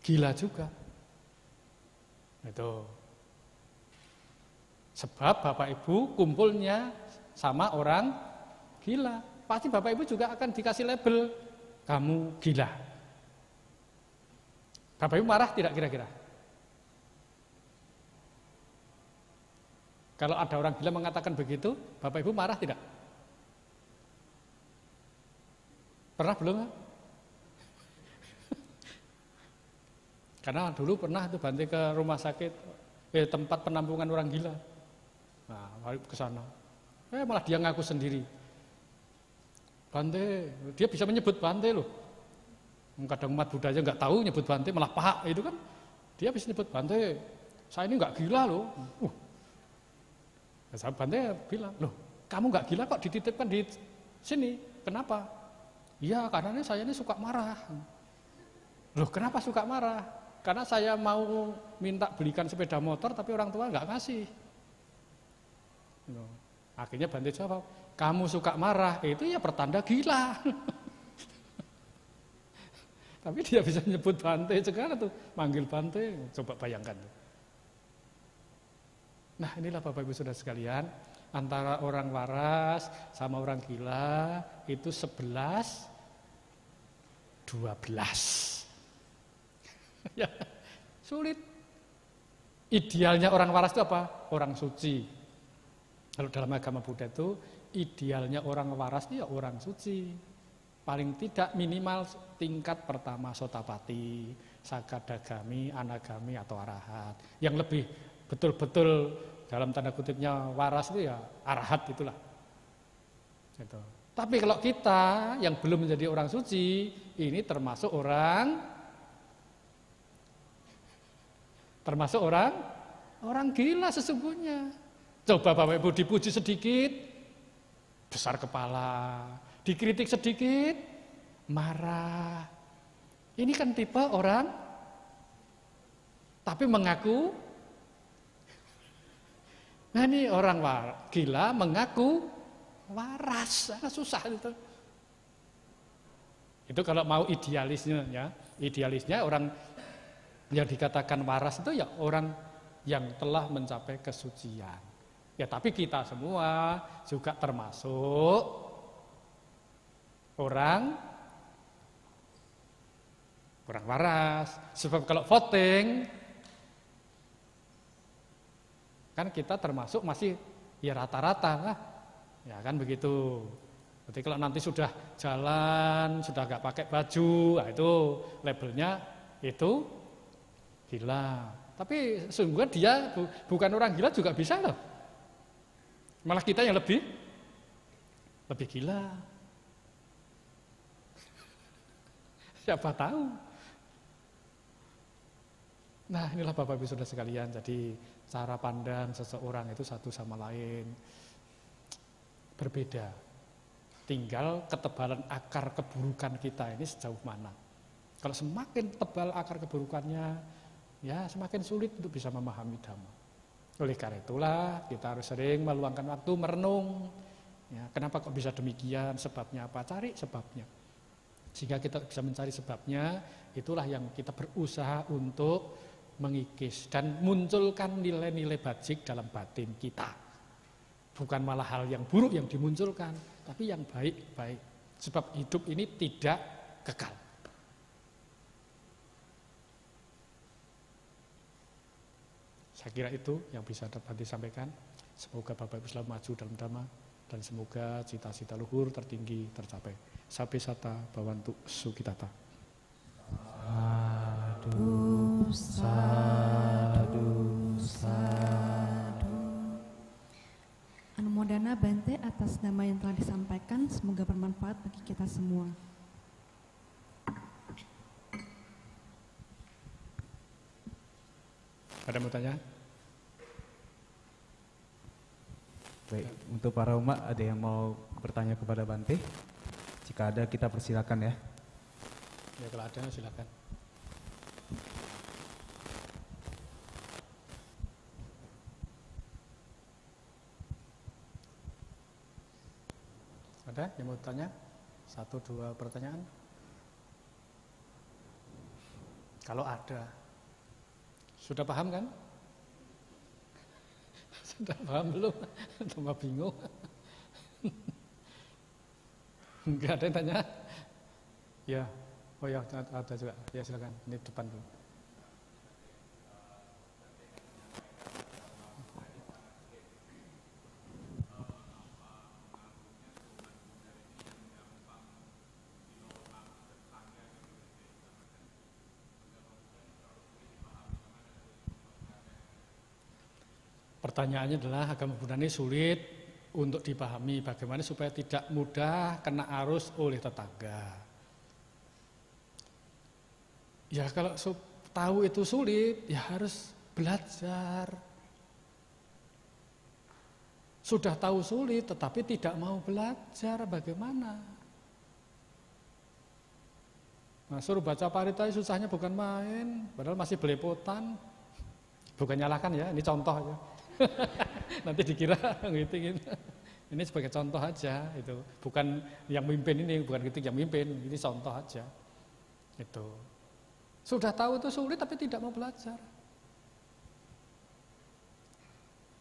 gila juga. Itu. Sebab Bapak Ibu kumpulnya sama orang gila. pasti Bapak Ibu juga akan dikasih label, kamu gila. Bapak Ibu marah tidak kira-kira? Kalau ada orang gila mengatakan begitu, Bapak Ibu marah tidak? Pernah belum? Karena dulu pernah tuh Bante ke rumah sakit, tempat penampungan orang gila. Nah, ke sana. Malah dia ngaku sendiri. Bante, dia bisa menyebut Bante loh. Kadang umat Buddha aja nggak tahu nyebut Bante, malah Pak itu kan. Dia bisa nyebut Bante, saya ini nggak gila loh. Bante bilang, loh kamu nggak gila kok dititipkan di sini, kenapa? Iya karena saya ini suka marah. Loh kenapa suka marah? Karena saya mau minta belikan sepeda motor tapi orang tua nggak kasih. Akhirnya Bante jawab, kamu suka marah itu ya pertanda gila. Tapi dia bisa nyebut Bante sekarang tuh, manggil Bante, coba bayangkan. Nah inilah Bapak Ibu Saudara sekalian, antara orang waras sama orang gila itu 11, 12. Ya, sulit. Idealnya orang waras itu apa? Orang suci. Kalau dalam agama Buddha itu idealnya orang waras itu ya orang suci. Paling tidak minimal tingkat pertama Sotapati, Sakadagami, Anagami atau Arahat. Yang lebih betul-betul dalam tanda kutipnya waras itu ya arahat itulah. Gitu. Tapi kalau kita yang belum menjadi orang suci, ini termasuk orang gila sesungguhnya. Coba Bapak Ibu dipuji sedikit, besar kepala, dikritik sedikit, marah. Ini kan tipe orang, tapi mengaku. Nah ini orang gila mengaku waras, susah itu. Itu kalau mau idealisnya ya, idealisnya orang yang dikatakan waras itu ya orang yang telah mencapai kesucian. Ya tapi kita semua juga termasuk orang waras. Sebab kalau voting kan kita termasuk masih ya rata-rata lah, ya kan begitu. Berarti kalau nanti sudah jalan, sudah nggak pakai baju, nah itu labelnya itu gila. Tapi sungguh dia bukan orang gila juga bisa loh. Malah kita yang lebih gila. Siapa tahu. Nah inilah Bapak Ibu Saudara sekalian, jadi cara pandang seseorang itu satu sama lain berbeda. Tinggal ketebalan akar keburukan kita ini sejauh mana. Kalau semakin tebal akar keburukannya, ya semakin sulit untuk bisa memahami Dhamma. Oleh karena itulah kita harus sering meluangkan waktu merenung. Ya, kenapa kok bisa demikian? Sebabnya apa? Cari sebabnya. Sehingga kita bisa mencari sebabnya, itulah yang kita berusaha untuk mengikis dan munculkan nilai-nilai bajik dalam batin kita. Bukan malah hal yang buruk yang dimunculkan, tapi yang baik-baik. Sebab hidup ini tidak kekal. Saya kira itu yang bisa dapat disampaikan. Semoga Bapak Ibu selalu maju dalam Dhamma dan semoga cita-cita luhur tertinggi tercapai. Sabe sata bawantu sukitata. Sadu, sadu, sadu. Anumodana Bante atas nama yang telah disampaikan, semoga bermanfaat bagi kita semua. Ada mau tanya? Baik, untuk para umat ada yang mau bertanya kepada Bante? Jika ada kita persilakan ya. Ya kalau ada silakan. Ada yang mau tanya? 1-2 pertanyaan? Kalau ada. Sudah paham kan? Sudah paham belum? Tambah bingung. Enggak ada yang tanya? Ya, oh ya ada juga. Ya silakan, ini depan dulu. Pertanyaannya adalah agama Buddha ini sulit untuk dipahami, bagaimana supaya tidak mudah kena arus oleh tetangga. Ya kalau tahu itu sulit, ya harus belajar. Sudah tahu sulit, tetapi tidak mau belajar, bagaimana? Nah, suruh baca parita susahnya bukan main, padahal masih belepotan. Bukan nyalakan ya, ini contoh aja. Nanti dikira gitu. Ini sebagai contoh aja, itu bukan yang mimpin ini, bukan kritik yang mimpin, ini contoh aja. Itu sudah tahu itu sulit tapi tidak mau belajar.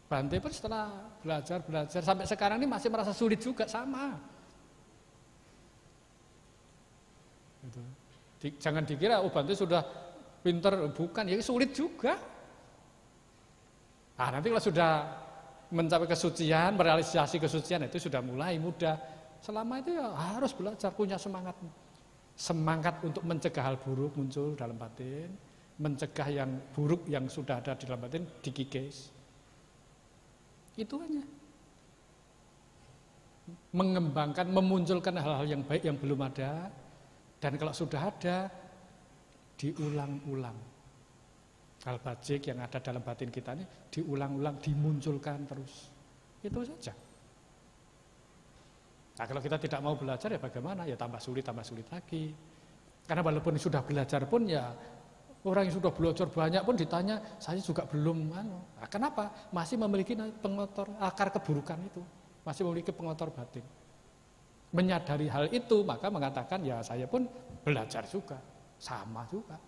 Bante pun setelah belajar sampai sekarang ini masih merasa sulit juga, sama. Gitu. Jangan dikira Bante sudah pinter, bukan, ya sulit juga. Nah, nanti kalau sudah mencapai kesucian, merealisasi kesucian itu sudah mulai mudah. Selama itu ya harus belajar, punya semangat. Semangat untuk mencegah hal buruk muncul dalam batin, mencegah yang buruk yang sudah ada di dalam batin dikikis. Itu hanya. Mengembangkan, memunculkan hal-hal yang baik yang belum ada, dan kalau sudah ada, diulang-ulang. Hal bajik yang ada dalam batin kita ini diulang-ulang, dimunculkan terus. Itu saja. Nah, kalau kita tidak mau belajar ya bagaimana? Ya tambah sulit lagi. Karena walaupun sudah belajar pun ya orang yang sudah belajar banyak pun ditanya, saya juga belum. Nah, kenapa? Masih memiliki pengotor akar keburukan itu, masih memiliki pengotor batin. Menyadari hal itu maka mengatakan ya saya pun belajar juga, sama juga.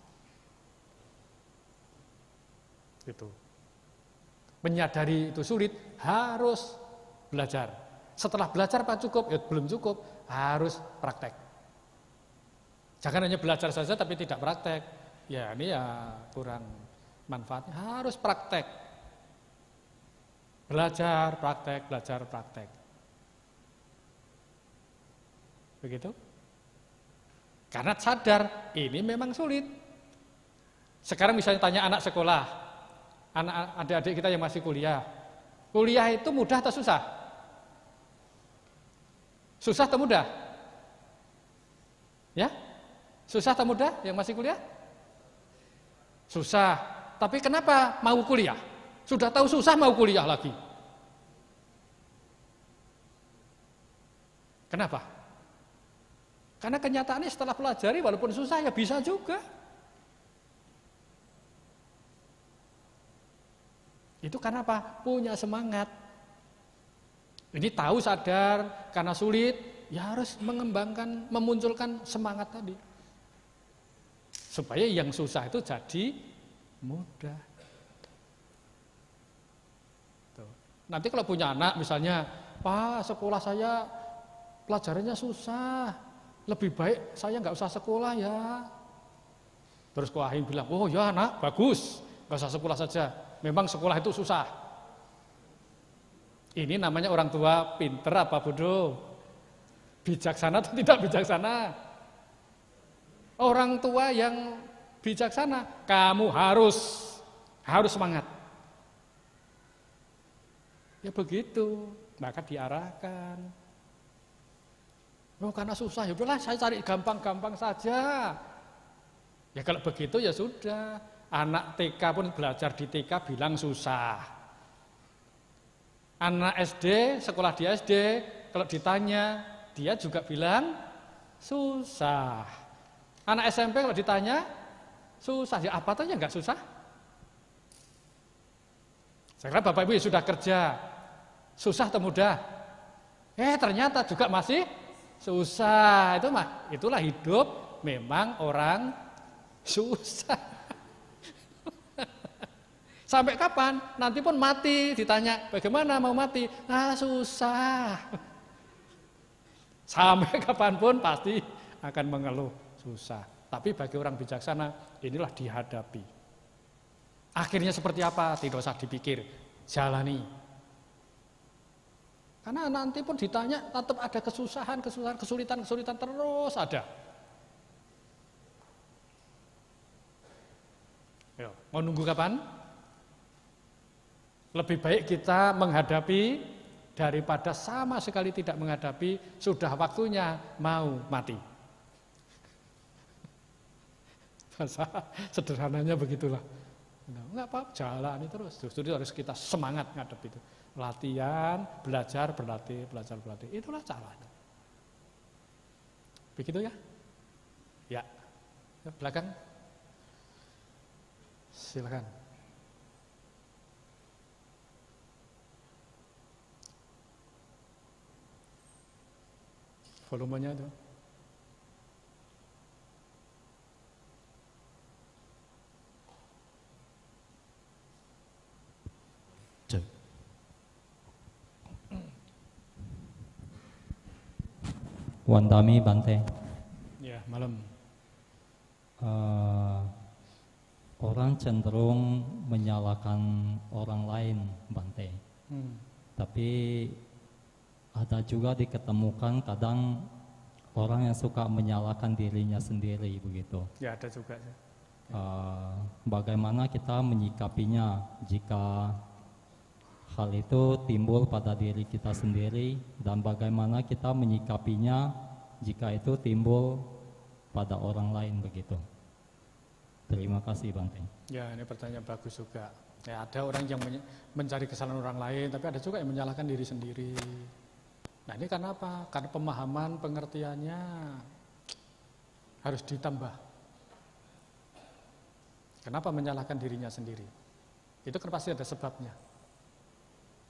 Itu. Menyadari itu sulit, harus belajar. Setelah belajar apa cukup? Ya belum cukup, harus praktek. Jangan hanya belajar saja tapi tidak praktek. Ya ini ya kurang manfaatnya, harus praktek. Belajar, praktek, belajar, praktek. Begitu? Karena sadar ini memang sulit. Sekarang misalnya tanya anak sekolah, adik-adik kita yang masih kuliah. Kuliah itu mudah atau susah? Susah atau mudah? Ya? Susah atau mudah yang masih kuliah? Susah. Tapi kenapa mau kuliah? Sudah tahu susah mau kuliah lagi. Kenapa? Karena kenyataannya setelah pelajari walaupun susah ya bisa juga. Itu karena apa? Punya semangat. Ini tahu sadar karena sulit, ya harus mengembangkan, memunculkan semangat tadi. Supaya yang susah itu jadi mudah. Tuh. Nanti kalau punya anak misalnya, Pak sekolah saya pelajarannya susah, lebih baik saya nggak usah sekolah ya. Terus Koahin bilang, oh ya anak bagus, nggak usah sekolah saja. Memang sekolah itu susah. Ini namanya orang tua pinter apa bodoh? Bijaksana atau tidak bijaksana? Orang tua yang bijaksana, kamu harus semangat. Ya begitu, maka diarahkan. Oh karena susah, ya udahlah saya cari gampang-gampang saja. Ya kalau begitu ya sudah. Anak TK pun belajar di TK bilang susah. Anak SD, sekolah di SD, kalau ditanya, dia juga bilang susah. Anak SMP kalau ditanya, susah. Ya apa tanya nggak susah? Sekarang Bapak Ibu ya sudah kerja, susah atau mudah? Ternyata juga masih susah. Itulah hidup memang orang susah. Sampai kapan? Nanti pun mati, ditanya bagaimana mau mati? Susah. Sampai kapanpun pasti akan mengeluh, susah. Tapi bagi orang bijaksana, inilah dihadapi. Akhirnya seperti apa? Tidak usah dipikir, jalani. Karena nanti pun ditanya, tetap ada kesusahan, kesulitan terus ada. Yo, mau nunggu kapan? Lebih baik kita menghadapi daripada sama sekali tidak menghadapi, sudah waktunya mau mati. Bahasa sederhananya begitulah. Enggak apa-apa, jalani terus. Justru harus kita semangat ngadep itu. Latihan, belajar, berlatih, belajar, berlatih. Itulah caranya. Begitu ya? Ya. Belakang. Silakan. Volumenya itu. Wandami Bante. Ya, malam. Orang cenderung menyalahkan orang lain, Bante. Tapi ada juga diketemukan kadang orang yang suka menyalahkan dirinya sendiri begitu. Ya, ada juga. Bagaimana kita menyikapinya jika hal itu timbul pada diri kita sendiri, dan bagaimana kita menyikapinya jika itu timbul pada orang lain begitu. Terima kasih Bante. Ya, ini pertanyaan bagus juga. Ya, ada orang yang mencari kesalahan orang lain, tapi ada juga yang menyalahkan diri sendiri. Nah, ini karena apa? Karena pemahaman, pengertiannya harus ditambah. Kenapa menyalahkan dirinya sendiri? Itu kan pasti ada sebabnya.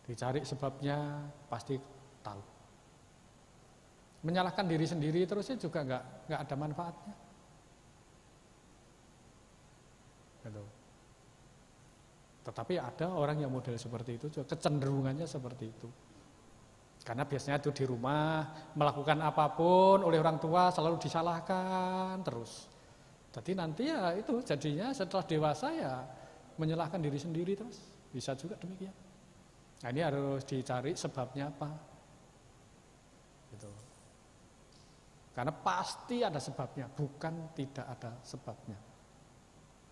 Dicari sebabnya pasti tahu. Menyalahkan diri sendiri terusnya juga nggak ada manfaatnya. Gitu. Tetapi ada orang yang model seperti itu juga kecenderungannya seperti itu. Karena biasanya itu di rumah melakukan apapun oleh orang tua selalu disalahkan terus. Jadi nanti ya itu jadinya setelah dewasa ya menyalahkan diri sendiri terus. Bisa juga demikian. Nah, ini harus dicari sebabnya apa. Gitu. Karena pasti ada sebabnya, bukan tidak ada sebabnya.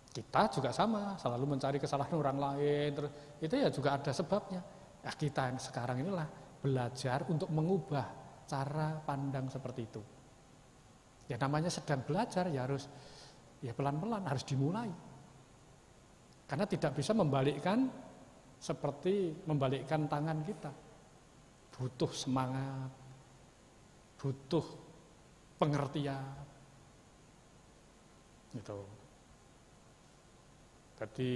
Kita juga sama, selalu mencari kesalahan orang lain, terus itu ya juga ada sebabnya. Ya, kita yang sekarang inilah belajar untuk mengubah cara pandang seperti itu. Ya namanya sedang belajar ya harus ya pelan-pelan harus dimulai. Karena tidak bisa membalikkan seperti membalikkan tangan kita. Butuh semangat, butuh pengertian. Gitu. Jadi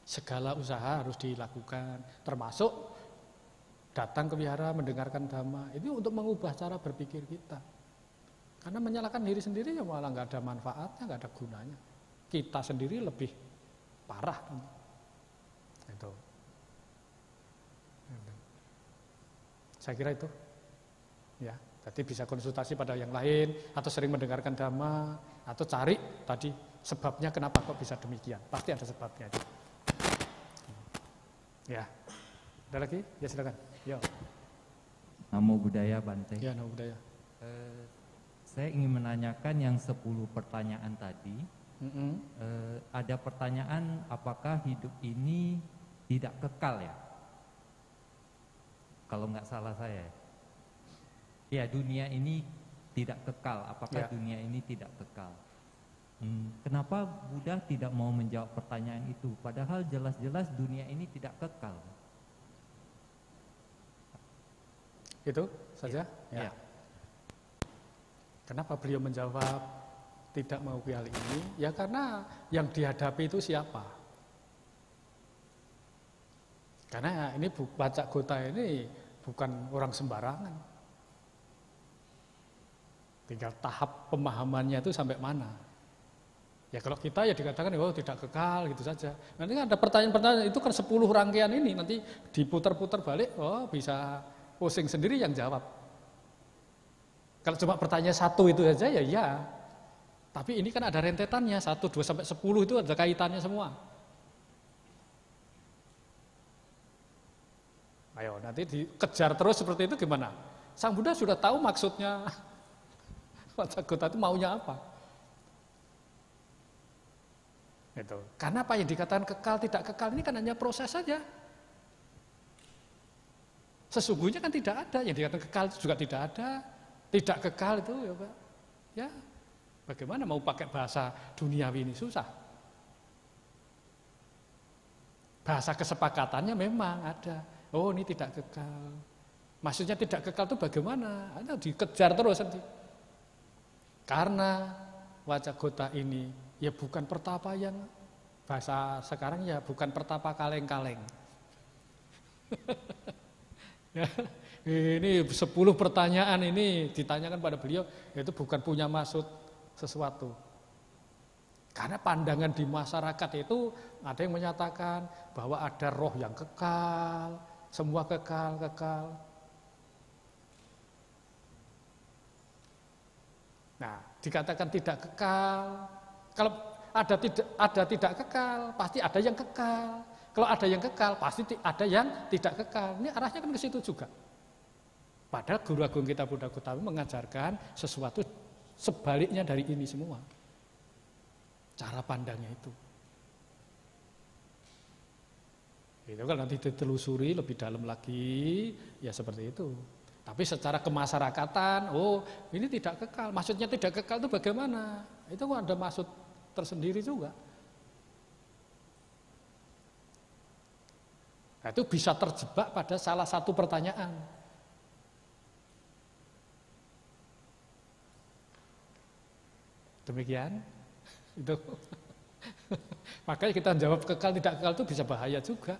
segala usaha harus dilakukan, termasuk datang ke wihara mendengarkan dhamma. Itu untuk mengubah cara berpikir kita. Karena menyalahkan diri sendiri ya malah nggak ada manfaatnya, nggak ada gunanya. Kita sendiri lebih parah. Itu. Saya kira itu. Ya, jadi bisa konsultasi pada yang lain atau sering mendengarkan dhamma atau cari tadi sebabnya kenapa kok bisa demikian. Pasti ada sebabnya. Ya. Ada lagi? Ya silakan. Yo. Namo Buddhaya Bante. Ya, Namo Buddhaya. Saya ingin menanyakan yang 10 pertanyaan tadi. Ada pertanyaan apakah hidup ini tidak kekal ya? Kalau nggak salah saya. Ya, dunia ini tidak kekal. Apakah dunia ini tidak kekal? Kenapa Buddha tidak mau menjawab pertanyaan itu? Padahal jelas-jelas dunia ini tidak kekal. Itu saja? Ya. Kenapa beliau menjawab tidak mau kali ini? Ya karena yang dihadapi itu siapa? Karena ini Pacak Gota ini bukan orang sembarangan. Tinggal tahap pemahamannya itu sampai mana. Ya kalau kita ya dikatakan oh tidak kekal gitu saja. Nanti kan ada pertanyaan-pertanyaan itu kan 10 rangkaian ini nanti diputar-putar balik, oh bisa pusing sendiri yang jawab. Kalau cuma pertanyaan 1 itu aja ya iya. Tapi ini kan ada rentetannya, 1, 2 sampai 10 itu ada kaitannya semua. Ayo nanti dikejar terus seperti itu gimana? Sang Buddha sudah tahu maksudnya Wacagota itu maunya apa. Itu. Karena apa yang dikatakan kekal tidak kekal ini kan hanya proses saja. Sesungguhnya kan tidak ada, yang dikatakan kekal juga tidak ada. Tidak kekal itu ya Pak. Ya, bagaimana mau pakai bahasa duniawi ini susah. Bahasa kesepakatannya memang ada. Oh, ini tidak kekal. Maksudnya tidak kekal itu bagaimana? Ada dikejar terus nanti. Karena Wacagota ini ya bukan pertapa yang bahasa sekarang ya bukan pertapa kaleng-kaleng. Ya, ini 10 pertanyaan ini ditanyakan pada beliau, itu bukan punya maksud sesuatu. Karena pandangan di masyarakat itu ada yang menyatakan bahwa ada roh yang kekal, semua kekal. Nah, dikatakan tidak kekal. Kalau ada tidak kekal, pasti ada yang kekal. Kalau ada yang kekal, pasti ada yang tidak kekal. Ini arahnya kan ke situ juga. Padahal Guru Agung kita Buddha Gautama mengajarkan sesuatu sebaliknya dari ini semua. Cara pandangnya itu. Itu kan nanti ditelusuri lebih dalam lagi, ya seperti itu. Tapi secara kemasyarakatan, oh ini tidak kekal. Maksudnya tidak kekal itu bagaimana? Itu ada maksud tersendiri juga. Nah, itu bisa terjebak pada salah satu pertanyaan. Demikian. Itu. Makanya kita jawab kekal tidak kekal itu bisa bahaya juga.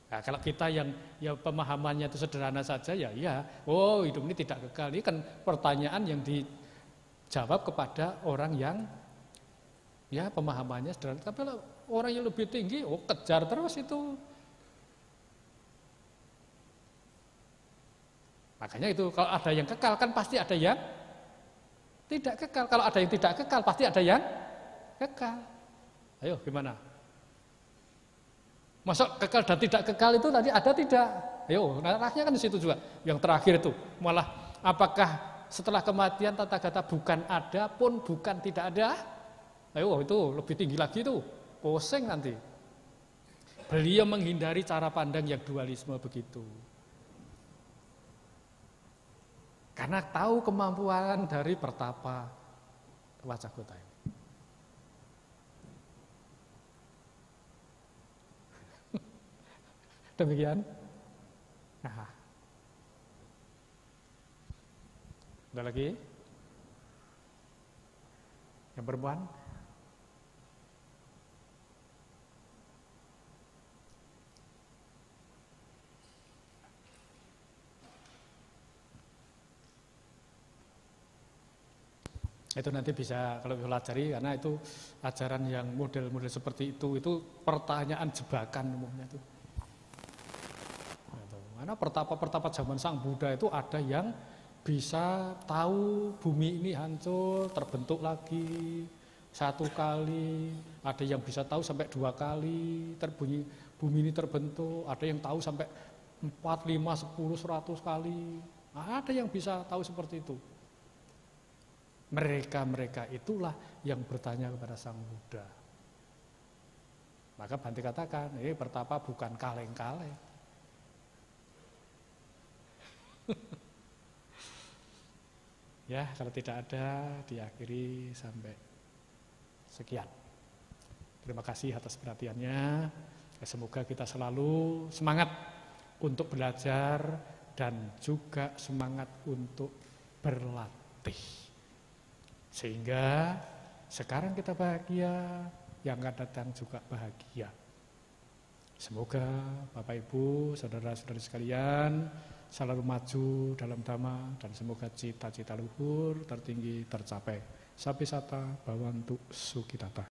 Nah, kalau kita yang ya pemahamannya itu sederhana saja ya, oh hidup ini tidak kekal. Ini kan pertanyaan yang dijawab kepada orang yang ya pemahamannya sederhana. Tapi kalau orang yang lebih tinggi, oh kejar terus itu. Makanya itu kalau ada yang kekal kan pasti ada yang tidak kekal. Kalau ada yang tidak kekal pasti ada yang kekal. Ayo gimana? Masa kekal dan tidak kekal itu tadi ada tidak? Ayo, arahnya kan di situ juga. Yang terakhir itu malah apakah setelah kematian Tathagata bukan ada pun bukan tidak ada? Ayo itu lebih tinggi lagi itu. Pusing nanti. Beliau menghindari cara pandang yang dualisme begitu. Karena tahu kemampuan dari pertapa Wacagota ini. Demikian. Nah. Ada lagi? Yang perempuan? Itu nanti bisa kalau pelajari karena itu ajaran yang model-model seperti itu pertanyaan jebakan umumnya itu. Karena pertapa-pertapa zaman Sang Buddha itu ada yang bisa tahu bumi ini hancur, terbentuk lagi 1 kali, ada yang bisa tahu sampai 2 kali bumi ini terbentuk, ada yang tahu sampai 4, 5, 10, 100 kali. Nah, ada yang bisa tahu seperti itu. Mereka itulah yang bertanya kepada Sang Buddha. Maka Bhante katakan, ini pertapa bukan kaleng-kaleng. Ya, kalau tidak ada, diakhiri sampai sekian. Terima kasih atas perhatiannya. Semoga kita selalu semangat untuk belajar dan juga semangat untuk berlatih. Sehingga sekarang kita bahagia, yang akan datang juga bahagia. Semoga Bapak Ibu, saudara-saudari sekalian selalu maju dalam dhamma dan semoga cita-cita luhur tertinggi tercapai. Sapi sata bawantu sukitata.